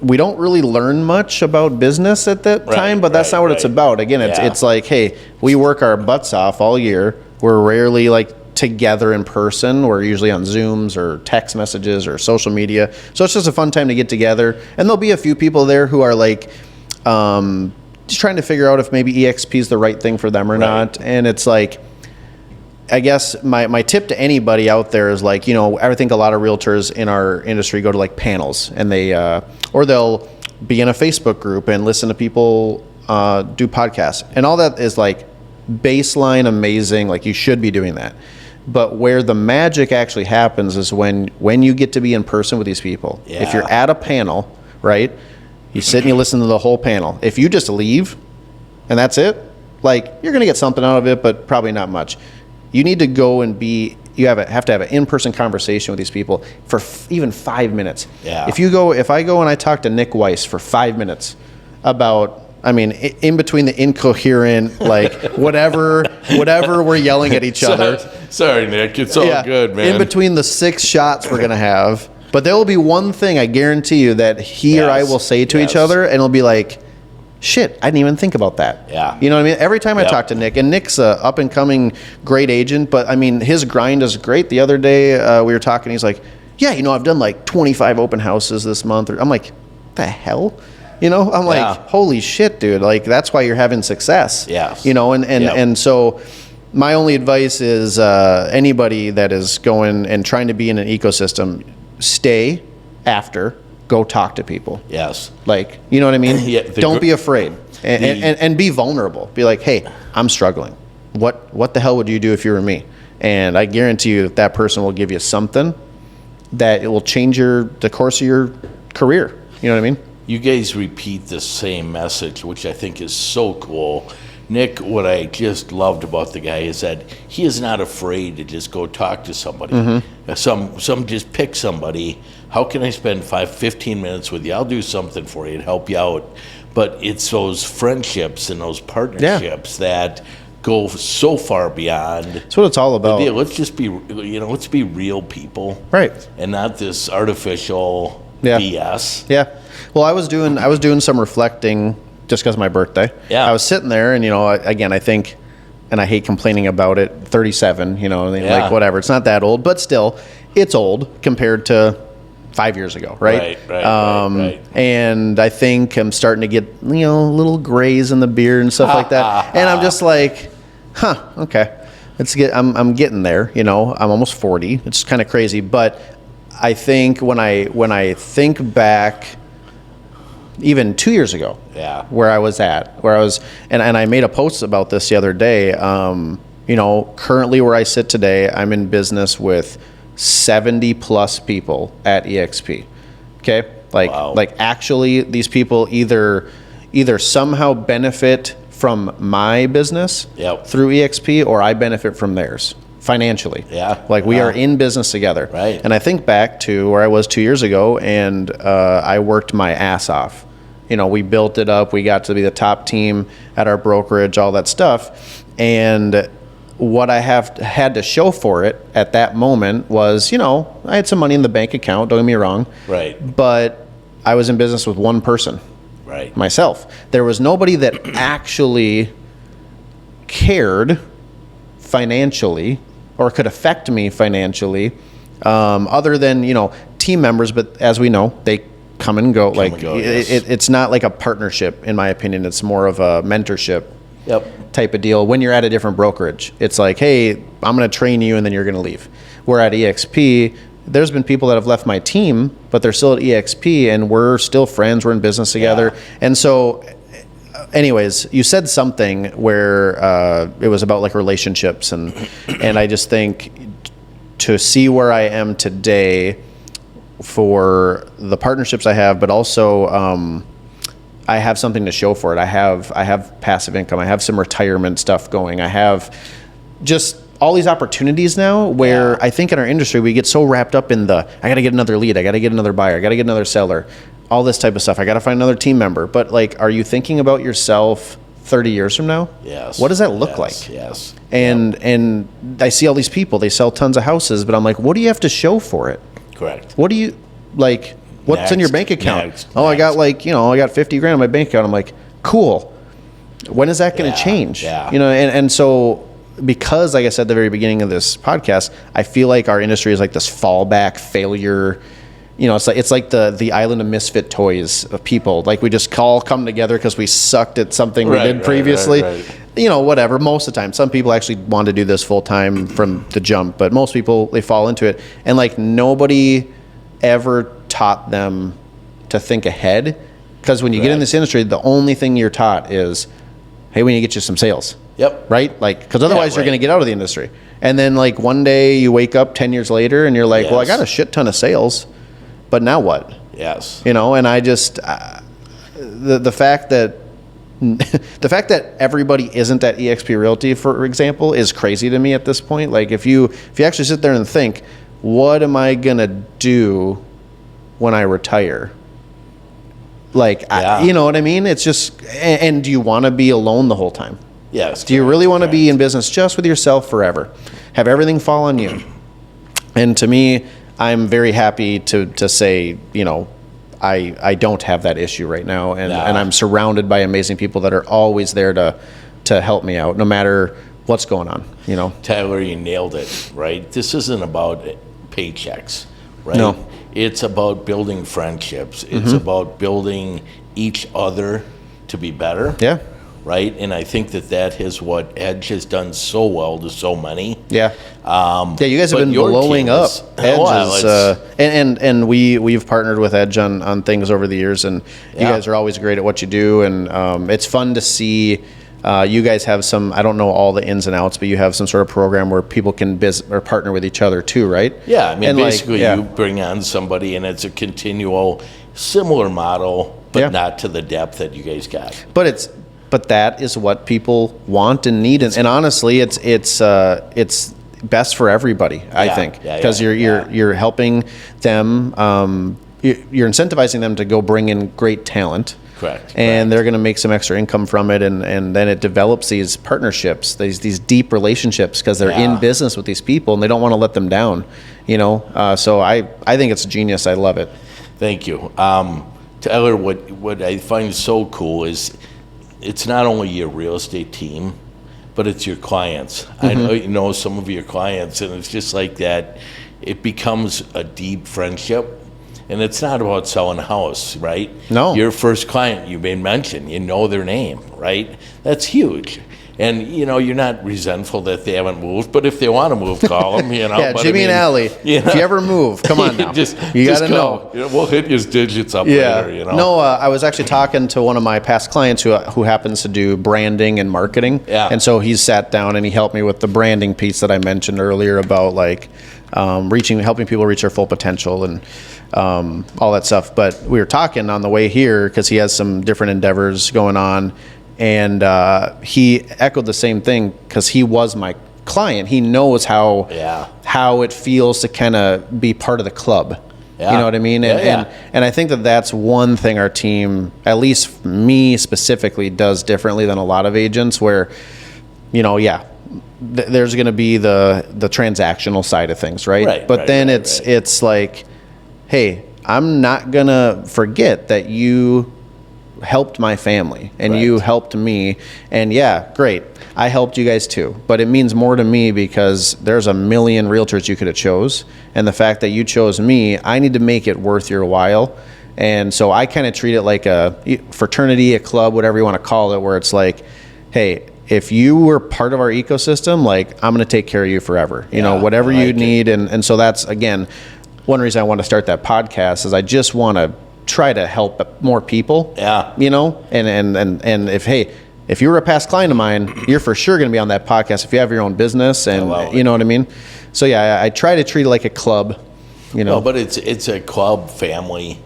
we don't really learn much about business at that time, but that's not what it's about. Again, it's like, hey, we work our butts off all year. We're rarely like together in person. We're usually on Zooms or text messages or social media. So it's just a fun time to get together. And there'll be a few people there who are like just trying to figure out if maybe eXp is the right thing for them or not. And it's like, I guess my tip to anybody out there is like, I think a lot of realtors in our industry go to like panels, and or they'll be in a Facebook group and listen to people do podcasts, and all that is like baseline amazing. Like you should be doing that. But where the magic actually happens is when you get to be in person with these people. Yeah. If you're at a panel, right, you sit and you listen to the whole panel. If you just leave and that's it, like you're going to get something out of it, but probably not much. You need to go and have to have an in-person conversation with these people for even 5 minutes. Yeah. If I go and I talk to Nick Weiss for 5 minutes about, in between the incoherent, like whatever we're yelling at each other. Sorry, Nick. It's all good, man. In between the 6 shots we're going to have. But there will be one thing, I guarantee you, that he or I will say to each other, and it'll be like, shit, I didn't even think about that. Yeah. You know what I mean? Every time I talk to Nick, and Nick's a up-and-coming great agent, but, his grind is great. The other day, we were talking, he's like, yeah, I've done like 25 open houses this month. I'm like, the hell? I'm like, holy shit, dude. Like, that's why you're having success. Yes. And so my only advice is anybody that is going and trying to be in an ecosystem, stay after, go talk to people. Yes. Like, you know what I mean? Don't be afraid and be vulnerable. Be like, hey, I'm struggling. What the hell would you do if you were me? And I guarantee you that person will give you something that it will change the course of your career. You know what I mean? You guys repeat the same message, which I think is so cool. Nick, what I just loved about the guy is that he is not afraid to just go talk to somebody. Some just pick somebody. How can I spend 15 minutes with you? I'll do something for you to help you out. But it's those friendships and those partnerships that go so far beyond. That's what it's all about. the deal. Let's just be, let's be real people, Right. and not this artificial Yeah. BS. Yeah. Well, I was doing some reflecting just because of my birthday. Yeah. I was sitting there, and again, I think, and I hate complaining about it. 37, Yeah. like whatever. It's not that old, but still, it's old compared to 5 years ago, right? Right. And I think I'm starting to get little grays in the beard and stuff like that, and I'm just like, okay, I'm getting there. I'm almost 40. It's kind of crazy, but I think when I think back, even 2 years ago, where I was, and I made a post about this the other day. Currently where I sit today, I'm in business with 70 plus people at eXp. Okay, Wow. like actually, these people either somehow benefit from my business through eXp, or I benefit from theirs financially. Yeah. Like we are in business together. Right. And I think back to where I was 2 years ago, and I worked my ass off. We built it up. We got to be the top team at our brokerage, all that stuff. And what I had to show for it at that moment was, I had some money in the bank account, don't get me wrong. Right. But I was in business with one person. Right. Myself. There was nobody that actually cared financially or could affect me financially, other than team members. But as we know, they come and go. Yes. It's not like a partnership, in my opinion. It's more of a mentorship Yep. type of deal. When you're at a different brokerage, it's like, hey, I'm going to train you, and then you're going to leave. Where at eXp, there's been people that have left my team, but they're still at eXp, and we're still friends. We're in business together. Yeah. And so, anyways, you said something where it was about like relationships, and I just think to see where I am today for the partnerships I have, but also I have something to show for it. I have passive income. I have some retirement stuff going. I have just all these opportunities now where I think in our industry we get so wrapped up in I got to get another lead, I got to get another buyer, I got to get another seller, all this type of stuff. I got to find another team member. But like, are you thinking about yourself 30 years from now? Yes. What does that look like? Yes. And I see all these people, they sell tons of houses, but I'm like, what do you have to show for it? Correct. What do you like? What's in your bank account? Next. I got I got 50 grand in my bank account. I'm like, cool. When is that going to change? Yeah. And so because, like I said at the very beginning of this podcast, I feel like our industry is like this fallback failure. It's like the island of misfit toys of people. Like we just all come together because we sucked at something we did previously. Right. Whatever. Most of the time, some people actually want to do this full time from the jump, but most people, they fall into it, and like nobody ever taught them to think ahead. Because when you get in this industry, the only thing you're taught is, hey, we need to get you some sales. Yep. Right? Like, because otherwise you're going to get out of the industry. And then like one day you wake up 10 years later and you're like, well, I got a shit ton of sales, but now what? Yes. And I just, the fact that everybody isn't at eXp Realty, for example, is crazy to me at this point. Like if you actually sit there and think, what am I going to do when I retire? Like, you know what I mean? It's just, and do you want to be alone the whole time? Yes. Do you really want to be in business just with yourself forever? Have everything fall on you? And to me, I'm very happy to say, I don't have that issue right now. And I'm surrounded by amazing people that are always there to help me out, no matter what's going on, Tyler, you nailed it, right? This isn't about paychecks, right? No. It's about building friendships. It's about building each other to be better. Yeah. Right? And I think that is what Edge has done so well to so many. Yeah. You guys have been your blowing team up. is- Edge well, is, and we've partnered with Edge on things over the years, and you guys are always great at what you do, and it's fun to see. You guys have some, I don't know all the ins and outs, but you have some sort of program where people can or partner with each other too, right? Yeah, I mean, and basically you bring on somebody and it's a continual, similar model, but not to the depth that you guys got. But but that is what people want and need. And honestly, it's best for everybody, I think, because you're helping them, you're incentivizing them to go bring in great talent. Correct. And they're going to make some extra income from it, and then it develops these partnerships, these deep relationships, because they're in business with these people and they don't want to let them down, so I think it's genius. I love it. Thank you. Tyler, what I find so cool is it's not only your real estate team, but it's your clients. I know you know some of your clients, and it's just like that. It becomes a deep friendship. And it's not about selling a house, right? No. Your first client, you may mention, you know their name, right? That's huge. And, you're not resentful that they haven't moved, but if they want to move, call them, Yeah, but Jimmy and Allie, if you ever move, come on now. you got to know. We'll hit his digits up later, No, I was actually talking to one of my past clients who happens to do branding and marketing. Yeah. And so he sat down and he helped me with the branding piece that I mentioned earlier about helping people reach their full potential and all that stuff. But we were talking on the way here because he has some different endeavors going on, and he echoed the same thing because he was my client. He knows how it feels to kind of be part of the club. You know what I mean? And I think that's one thing our team, at least me specifically, does differently than a lot of agents where, there's going to be the transactional side of things, right? But then it's like, hey, I'm not going to forget that you helped my family and you helped me. And great. I helped you guys too. But it means more to me because there's a million realtors you could have chose. And the fact that you chose me, I need to make it worth your while. And so I kind of treat it like a fraternity, a club, whatever you want to call it, where it's like, hey, if you were part of our ecosystem, I'm going to take care of you forever, whatever you need. And so that's, again, one reason I want to start that podcast is I just want to try to help more people. And if you were a past client of mine, you're for sure going to be on that podcast if you have your own business, and you know what I mean? So I try to treat it like a club, No, but it's a club family.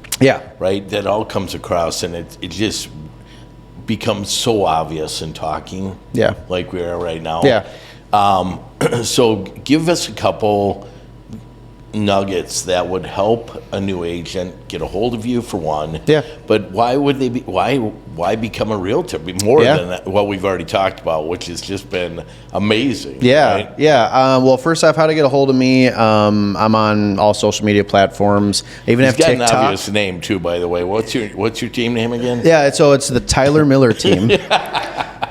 Right? That all comes across, and it just becomes so obvious in talking. Like we are right now. So give us a couple nuggets that would help a new agent get a hold of you, for one. But why would they be? Why become a realtor? More than what we've already talked about, which has just been amazing. Right? Well, first off, how to get a hold of me? I'm on all social media platforms. I even have TikTok. Got an obvious name too, by the way. What's your team name again? So it's the Tyler Miller team.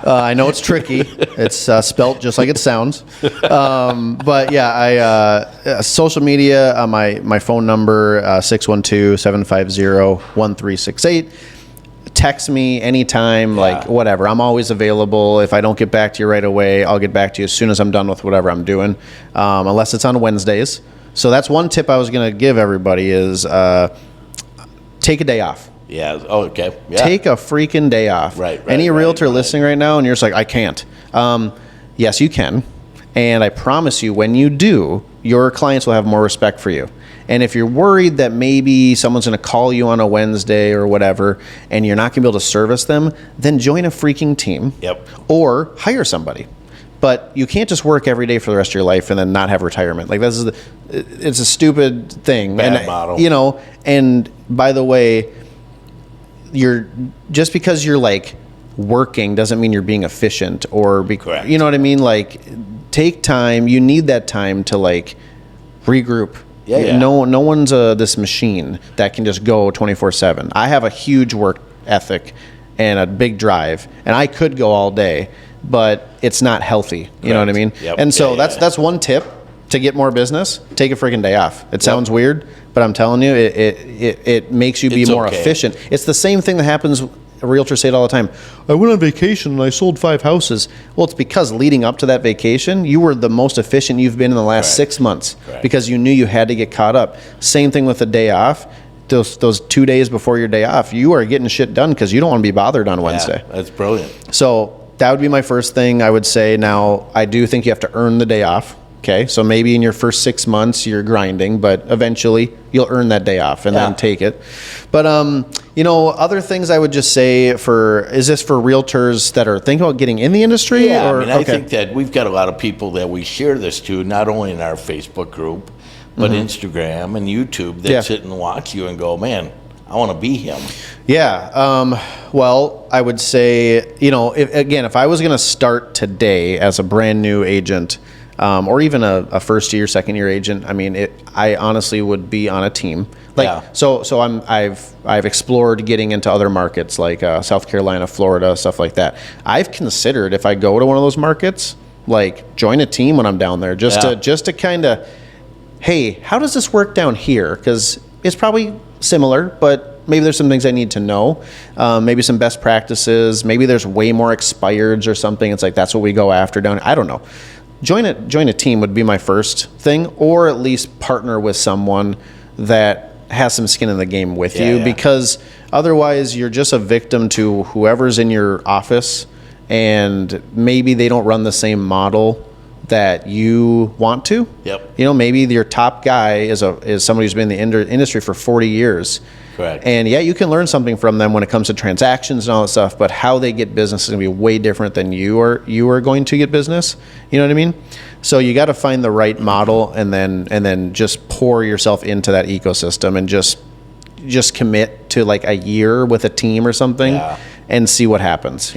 I know it's tricky. It's spelt just like it sounds. But social media, my phone number, 612-750-1368. Text me anytime, whatever. I'm always available. If I don't get back to you right away, I'll get back to you as soon as I'm done with whatever I'm doing, unless it's on Wednesdays. So that's one tip I was going to give everybody is take a day off. Okay. Take a freaking day off. Any realtor listening right now and you're just like, I can't. Yes, you can. And I promise you, when you do, your clients will have more respect for you. And if you're worried that maybe someone's going to call you on a Wednesday or whatever, and you're not going to be able to service them, then join a freaking team. Or hire somebody. But you can't just work every day for the rest of your life and then not have retirement. It's a stupid thing. Bad model. And by the way, just because you're working doesn't mean you're being efficient Correct. You know what I mean? Take time. You need that time to regroup. No one's this machine that can just go 24/7. I have a huge work ethic and a big drive, and I could go all day, but it's not healthy. You know what I mean? And so that's one tip to get more business. Take a freaking day off. It sounds weird, but I'm telling you, it makes you be more efficient. It's the same thing that happens. Realtors say it all the time. I went on vacation and I sold 5 houses. Well, it's because leading up to that vacation, you were the most efficient you've been in the last 6 months because you knew you had to get caught up. Same thing with the day off. Those 2 days before your day off, you are getting shit done because you don't want to be bothered on Wednesday. That's brilliant. So that would be my first thing I would say. Now, I do think you have to earn the day off. Okay, so maybe in your first 6 months you're grinding, but eventually you'll earn that day off and then take it. But other things I would just say is this for realtors that are thinking about getting in the industry? Yeah, or, I think that we've got a lot of people that we share this to, not only in our Facebook group, but Instagram and YouTube that sit and watch you and go, man, I want to be him. Yeah. Well, I would say, if I was going to start today as a brand new agent, or even a first year, second year agent, I honestly would be on a team. So I've explored getting into other markets like South Carolina, Florida, stuff like that. I've considered if I go to one of those markets, like join a team when I'm down there, just to kind of, hey, how does this work down here? Because it's probably similar, but maybe there's some things I need to know. Maybe some best practices. Maybe there's way more expireds or something. It's like that's what we go after down. I don't know. Join a team would be my first thing, or at least partner with someone that has some skin in the game with you, because otherwise you're just a victim to whoever's in your office, and maybe they don't run the same model that you want to. Yep. Maybe your top guy is somebody who's been in the industry for 40 years. Correct. And you can learn something from them when it comes to transactions and all that stuff, but how they get business is going to be way different than you are going to get business. You know what I mean? So you got to find the right model and then just pour yourself into that ecosystem and just commit to like a year with a team or something and see what happens.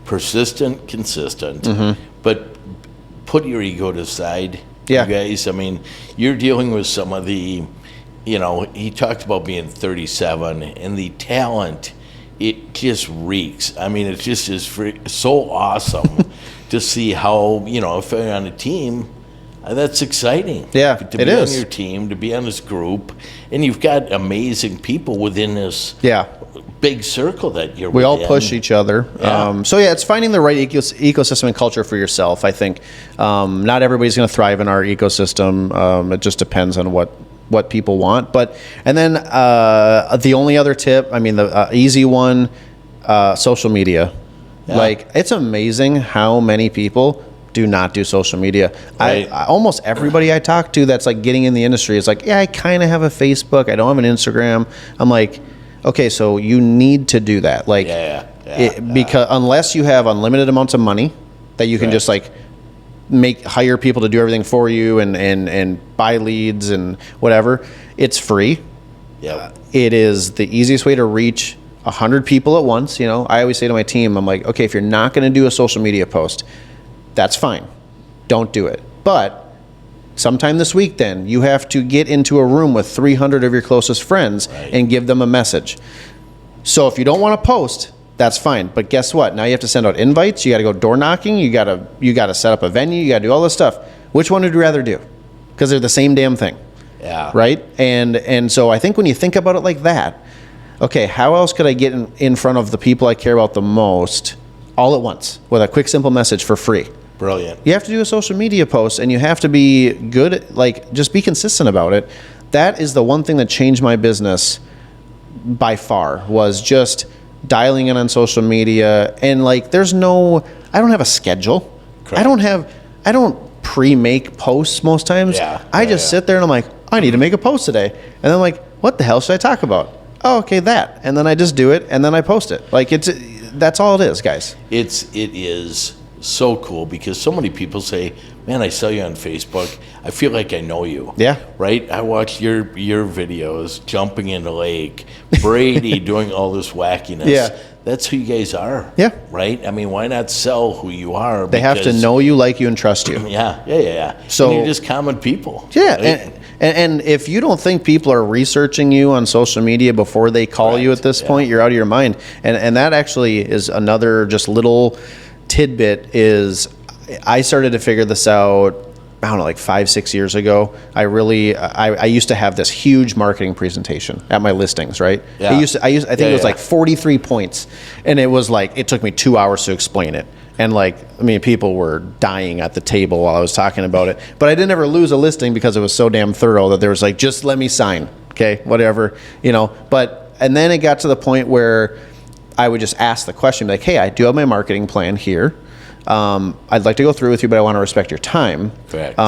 Persistent, consistent, but put your ego to the side. Yeah. You guys, you're dealing with some of the, he talked about being 37 and the talent, it just reeks. It just is so awesome to see how, if you're on a team, that's exciting. Yeah, to be on your team, to be on this group, and you've got amazing people within this big circle that you're we within. all push each other. It's finding the right ecosystem and culture for yourself. I think not everybody's going to thrive in our ecosystem. It just depends on what people want. And then the only other tip, the easy one, social media. It's amazing how many people do not do social media. Right. I almost everybody I talk to that's like getting in the industry is like, I kind of have a Facebook. I don't have an Instagram. I'm like, okay, so you need to do that. Because unless you have unlimited amounts of money that you can just like hire people to do everything for you and buy leads and whatever, it's free. Yeah. It is the easiest way to reach 100 people at once. I always say to my team, I'm like, okay, if you're not going to do a social media post, that's fine. Don't do it. But sometime this week, then you have to get into a room with 300 of your closest friends and give them a message. So if you don't want to post, that's fine. But guess what? Now you have to send out invites. You got to go door knocking. You got to set up a venue. You got to do all this stuff. Which one would you rather do? Because they're the same damn thing. Yeah. Right. And so I think when you think about it like that, okay, how else could I get in front of the people I care about the most all at once with a quick, simple message for free? Brilliant. You have to do a social media post, and you have to be good, just be consistent about it. That is the one thing that changed my business by far, was just dialing in on social media. And I don't have a schedule. Correct. I don't pre-make posts most times. I just sit there and I'm like, I need to make a post today. And then I'm like, what the hell should I talk about? Oh, okay, that. And then I just do it, and then I post it. That's all it is, guys. It is so cool because so many people say, man, I saw you on Facebook. I feel like I know you. Yeah. Right? I watch your videos, jumping in the lake, Brady doing all this wackiness. Yeah. That's who you guys are. Yeah. Right? Why not sell who you are? They have to know you, like you, and trust you. Yeah. So, and you're just common people. Yeah. Right? And if you don't think people are researching you on social media before they call you at this point, you're out of your mind. And that actually is another just little tidbit is I started to figure this out, I don't know, like 5-6 years ago. I used to have this huge marketing presentation at my listings, right? Yeah. I think it was like 43 points, and it was like, it took me 2 hours to explain it. And people were dying at the table while I was talking about it. But I didn't ever lose a listing because it was so damn thorough that there was like, just let me sign, okay, whatever, and then it got to the point where I would just ask the question, like, hey, I do have my marketing plan here. I'd like to go through with you, but I want to respect your time. Correct.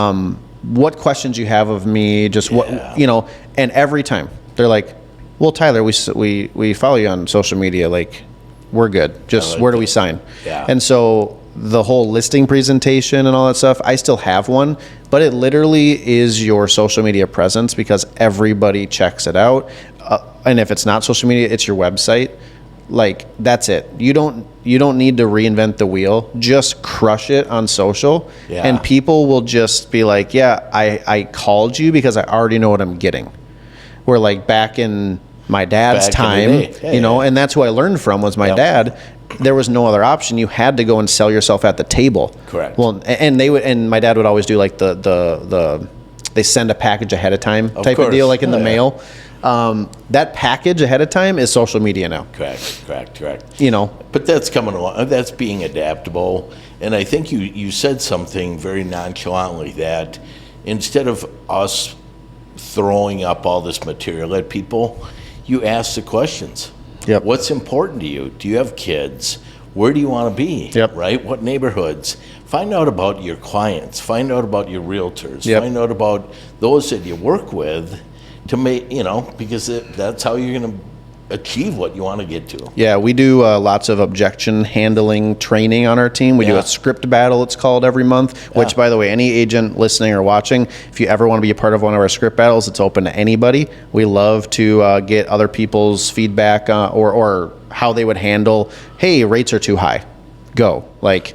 What questions you have of me, just Yeah. what, you know, and every time they're like, well, Tyler, we follow you on social media. Like, we're good. Just like where do that. we sign? Yeah. And so the whole listing presentation and all that stuff, I still have one, but it literally is your social media presence because everybody checks it out. And if it's not social media, it's your website. Like, that's it. You don't need to reinvent the wheel. Just crush it on social. Yeah. And people will just be like, yeah, I called you because I already know what I'm getting. Where like back in my dad's Back in the time, day. Yeah, you know, yeah. and that's who I learned from was my Yep. dad. There was no other option. You had to go and sell yourself at the table. Correct. Well, and my dad would always do like the they send a package ahead of time type of course. deal, like in the Oh, yeah. mail. That package ahead of time is social media now. Correct. You know, But that's coming along. That's being adaptable. And I think you said something very nonchalantly that instead of us throwing up all this material at people, you ask the questions. Yep. What's important to you? Do you have kids? Where do you want to be? Yep. Right? What neighborhoods? Find out about your clients. Find out about your realtors. Yep. Find out about those that you work with to make, because that's how you're going to achieve what you want to get to. yeah, we do lots of objection handling training on our team. We do Yeah. a script battle, it's called, every month, which, Yeah. by the way, any agent listening or watching, if you ever want to be a part of one of our script battles, it's open to anybody. We love to get other people's feedback or how they would handle, hey, rates are too high. Go. Like,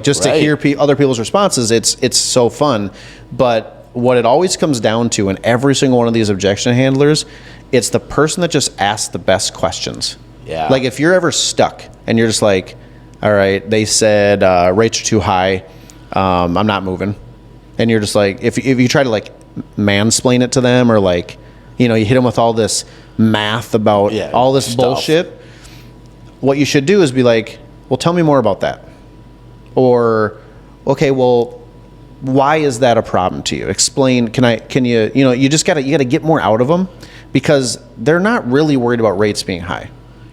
just to Right. hear other people's responses, it's so fun. But what it always comes down to in every single one of these objection handlers, it's the person that just asks the best questions. Yeah. Like if you're ever stuck and you're just like, all right, they said rates are too high, I'm not moving. And you're just like, if you try to like mansplain it to them or like, you hit them with all this math about Yeah, all this stuff. bullshit, what you should do is be like, well, tell me more about that. Or, okay, well, why is that a problem to you? Explain. Can you, you just gotta get more out of them because they're not really worried about rates being high.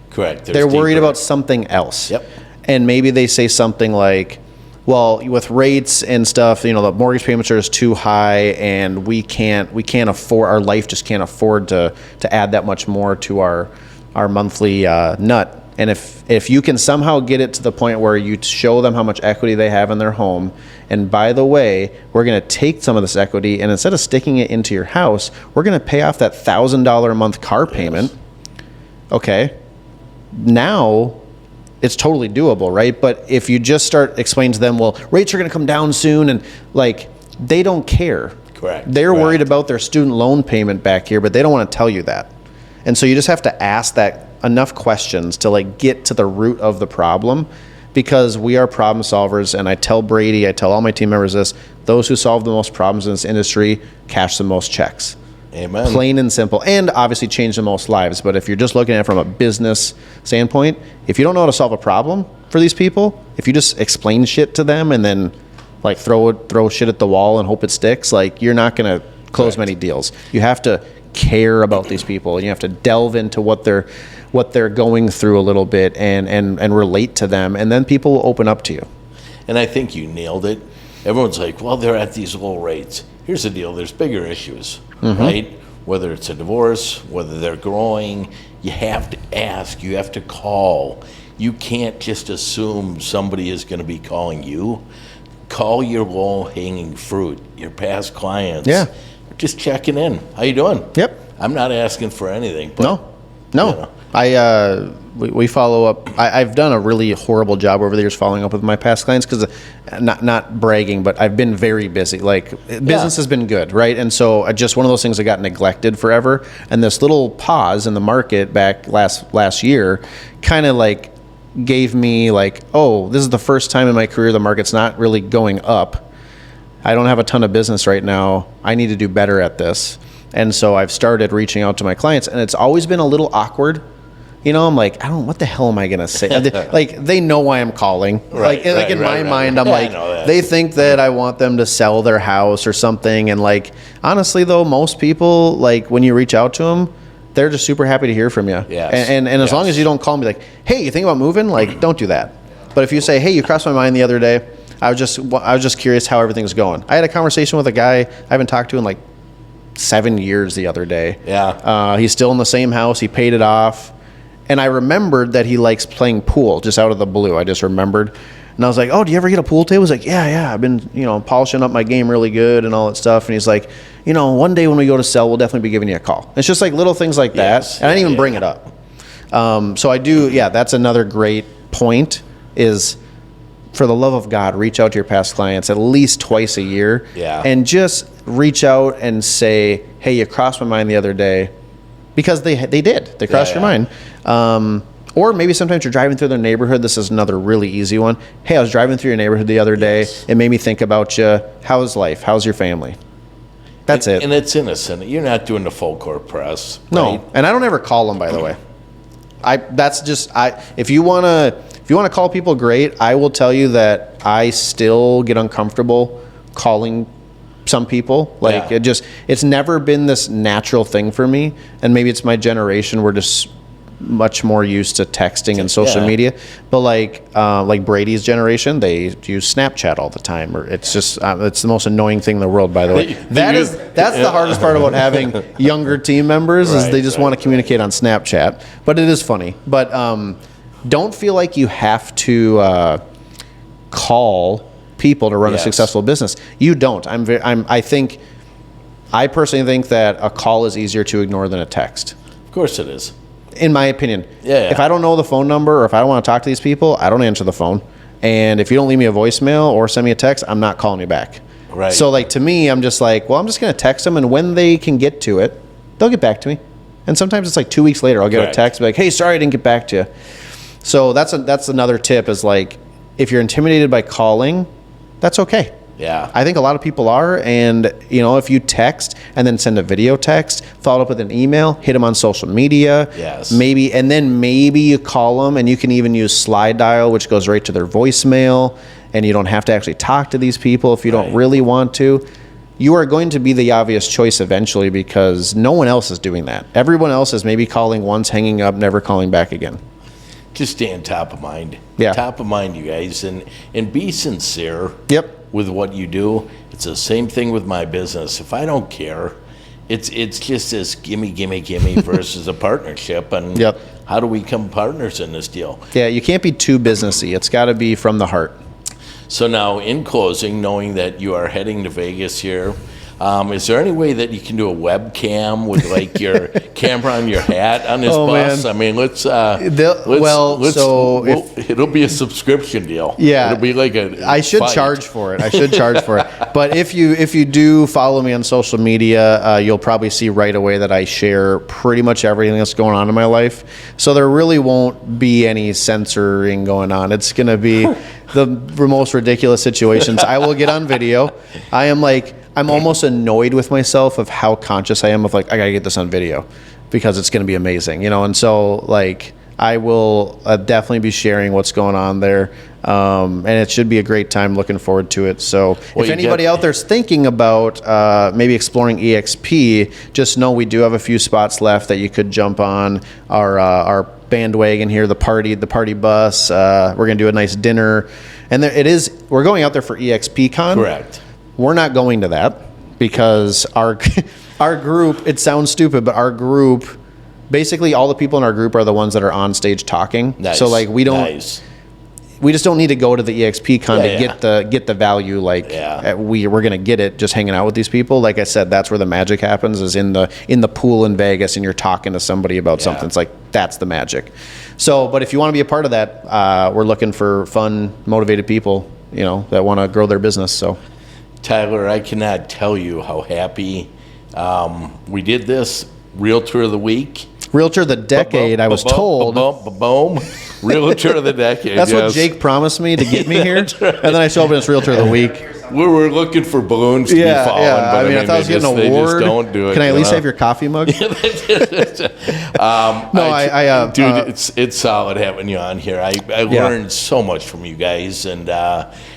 Correct. They're worried about something else. Yep. And maybe they say something like, well, with rates and stuff, the mortgage payments are just too high and we can't afford, our life just can't afford to add that much more to our monthly nut. And if you can somehow get it to the point where you show them how much equity they have in their home, and by the way, we're going to take some of this equity and instead of sticking it into your house, we're going to pay off that $1,000 a month car payment. Okay. Now it's totally doable, right? But if you just start explaining to them, well, rates are going to come down soon, and like they don't care. Correct. They're worried about their student loan payment back here, but they don't want to tell you that. And so you just have to ask that enough questions to like get to the root of the problem, because we are problem solvers. And I tell Brady, I tell all my team members this: those who solve the most problems in this industry cash the most checks. Amen. Plain and simple, and obviously change the most lives. But if you're just looking at it from a business standpoint, if you don't know how to solve a problem for these people, if you just explain shit to them and then like throw shit at the wall and hope it sticks, like you're not going to close many deals. You have to care about these people, and you have to delve into what they're going through a little bit and relate to them, and then people will open up to you. And I think you nailed it. Everyone's like, well, they're at these low rates. Here's the deal. There's bigger issues, right? Whether it's a divorce, whether they're growing, you have to ask. You have to call. You can't just assume somebody is going to be calling you. Call your low-hanging fruit, your past clients. Yeah. Just checking in. How you doing? Yep. I'm not asking for anything. But, No. We follow up. I've done a really horrible job over the years following up with my past clients because, not bragging, but I've been very busy. Like business has been good, right? And so just one of those things that got neglected forever. And this little pause in the market back last year kind of like gave me like, oh, this is the first time in my career the market's not really going up. I don't have a ton of business right now. I need to do better at this. And so I've started reaching out to my clients, and it's always been a little awkward. I'm like, what the hell am I going to say? Like, they know why I'm calling. Like in my mind, I'm like, they think that I want them to sell their house or something. And like, honestly though, most people, like when you reach out to them, they're just super happy to hear from you. Yes. And as long as you don't call me like, hey, you think about moving? Like, don't do that. But if you say, hey, you crossed my mind the other day, I was just curious how everything's going. I had a conversation with a guy I haven't talked to in like 7 years the other day. Yeah. He's still in the same house. He paid it off. And I remembered that he likes playing pool just out of the blue. I just remembered. And I was like, oh, do you ever get a pool table? He's like, yeah. I've been, polishing up my game really good and all that stuff. And he's like, one day when we go to sell, we'll definitely be giving you a call. It's just like little things like that. Yes. And I didn't even bring it up. So I do, that's another great point is, for the love of God, reach out to your past clients at least twice a year. Yeah. And just reach out and say, hey, you crossed my mind the other day. Because they did. They crossed your mind. Or maybe sometimes you're driving through their neighborhood. This is another really easy one. Hey, I was driving through your neighborhood the other day. Yes. It made me think about you. How's life? How's your family? That's it. And it's innocent. You're not doing the full court press. No. Right? And I don't ever call them, by the way. If you want to call people, great. I will tell you that I still get uncomfortable calling some people. Like it's never been this natural thing for me. And maybe it's my generation. We're just much more used to texting and social media. But like Brady's generation, they use Snapchat all the time. Or it's just it's the most annoying thing in the world, by the way. That's the hardest part about having younger team members is they just want to communicate on Snapchat. But it is funny. But don't feel like you have to call people to run a successful business. You don't. I personally think that a call is easier to ignore than a text. Of course it is. In my opinion. Yeah. If I don't know the phone number or if I don't want to talk to these people, I don't answer the phone. And if you don't leave me a voicemail or send me a text, I'm not calling you back. Right. So to me, I'm just like, well, I'm just going to text them, and when they can get to it, they'll get back to me. And sometimes it's like 2 weeks later, I'll get a text like, hey, sorry I didn't get back to you. So that's another tip is like, if you're intimidated by calling, that's okay. Yeah. I think a lot of people are, and if you text and then send a video text, follow up with an email, hit them on social media, maybe you call them, and you can even use slide dial, which goes right to their voicemail, and you don't have to actually talk to these people if you don't really want to. You are going to be the obvious choice eventually because no one else is doing that. Everyone else is maybe calling once, hanging up, never calling back again. Just stay on top of mind. Yeah. Top of mind, you guys, and be sincere. Yep. With what you do. It's the same thing with my business. If I don't care, it's just this gimme versus a partnership. And how do we become partners in this deal? Yeah, you can't be too businessy. It's got to be from the heart. So now, in closing, knowing that you are heading to Vegas here, is there any way that you can do a webcam with like your camera on your hat on this bus? Man. I mean, it'll be a subscription deal. Yeah, it'll be like I should charge for it. But if you do follow me on social media, you'll probably see right away that I share pretty much everything that's going on in my life. So there really won't be any censoring going on. It's going to be the most ridiculous situations. I will get on video. I'm almost annoyed with myself of how conscious I am of I gotta get this on video because it's gonna be amazing, and so I will definitely be sharing what's going on there, and it should be a great time. Looking forward to it. So if anybody out there's thinking about maybe exploring eXp, just know we do have a few spots left that you could jump on our bandwagon here, the party bus. We're gonna do a nice dinner, and we're going out there for eXp Con. Correct. We're not going to that because our group, it sounds stupid, but our group, basically all the people in our group are the ones that are on stage talking. Nice. So we just don't need to go to the eXp Con to get the value. We're going to get it just hanging out with these people. Like I said, that's where the magic happens is in the pool in Vegas and you're talking to somebody about something. It's that's the magic. So, but if you want to be a part of that, we're looking for fun, motivated people, that want to grow their business. So. Tyler, I cannot tell you how happy we did this. Realtor of the Week. Realtor of the Decade, I was told. Boom. Realtor of the Decade. That's what Jake promised me to get me here. And then I show up and it's Realtor of the Week. We were looking for balloons to be falling. But I thought I was getting an award. They just don't do it. Can I at least have your coffee mug? Dude, it's solid having you on here. I learned so much from you guys, and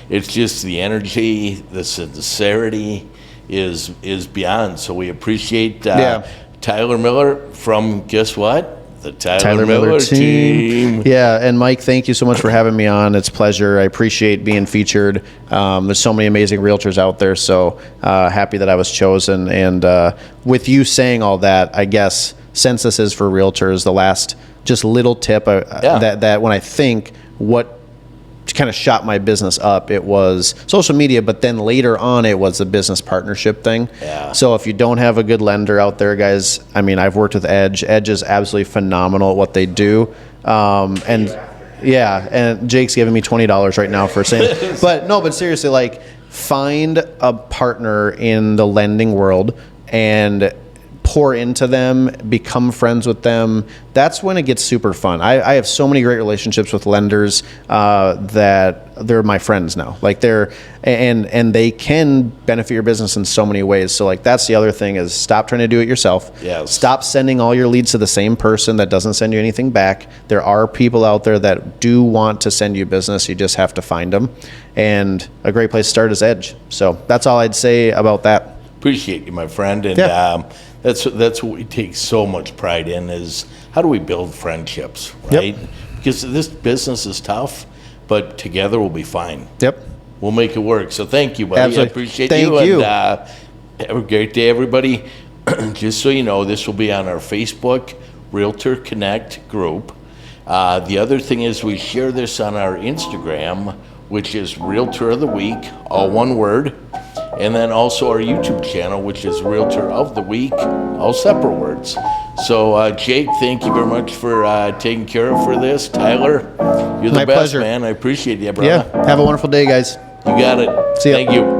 it's just the energy, the sincerity is beyond. So we appreciate Tyler Miller from, guess what? The Tyler Miller team. Yeah, and Mike, thank you so much for having me on. It's a pleasure. I appreciate being featured. There's so many amazing realtors out there, so happy that I was chosen. And with you saying all that, I guess since this is for realtors, the last just little tip that when I think what kind of shot my business up, it was social media, but then later on it was the business partnership thing. Yeah. So if you don't have a good lender out there, guys, I mean, I've worked with Edge. Edge is absolutely phenomenal at what they do. And Jake's giving me $20 right now for saying, but seriously, like, find a partner in the lending world and pour into them, become friends with them. That's when it gets super fun. I have so many great relationships with lenders that they're my friends now. Like and they can benefit your business in so many ways. So like that's the other thing is stop trying to do it yourself. Yes. Stop sending all your leads to the same person that doesn't send you anything back. There are people out there that do want to send you business. You just have to find them. And a great place to start is Edge. So that's all I'd say about that. Appreciate you, my friend. And that's what we take so much pride in is how do we build friendships, right? Yep. Because this business is tough, but together we'll be fine. Yep. We'll make it work. So thank you, buddy. Absolutely. I appreciate Thank you. you. And have a great day, everybody. Just so you know, this will be on our Facebook Realtor Connect group. The other thing is we share this on our Instagram, which is Realtor of the Week, all one word. And then also our YouTube channel, which is Realtor of the Week, all separate words. So, Jake, thank you very much for taking care of for this. Tyler, you're the My best, pleasure. man. I appreciate you, brother. Yeah. Have a wonderful day, guys. You got it. See ya. Thank you.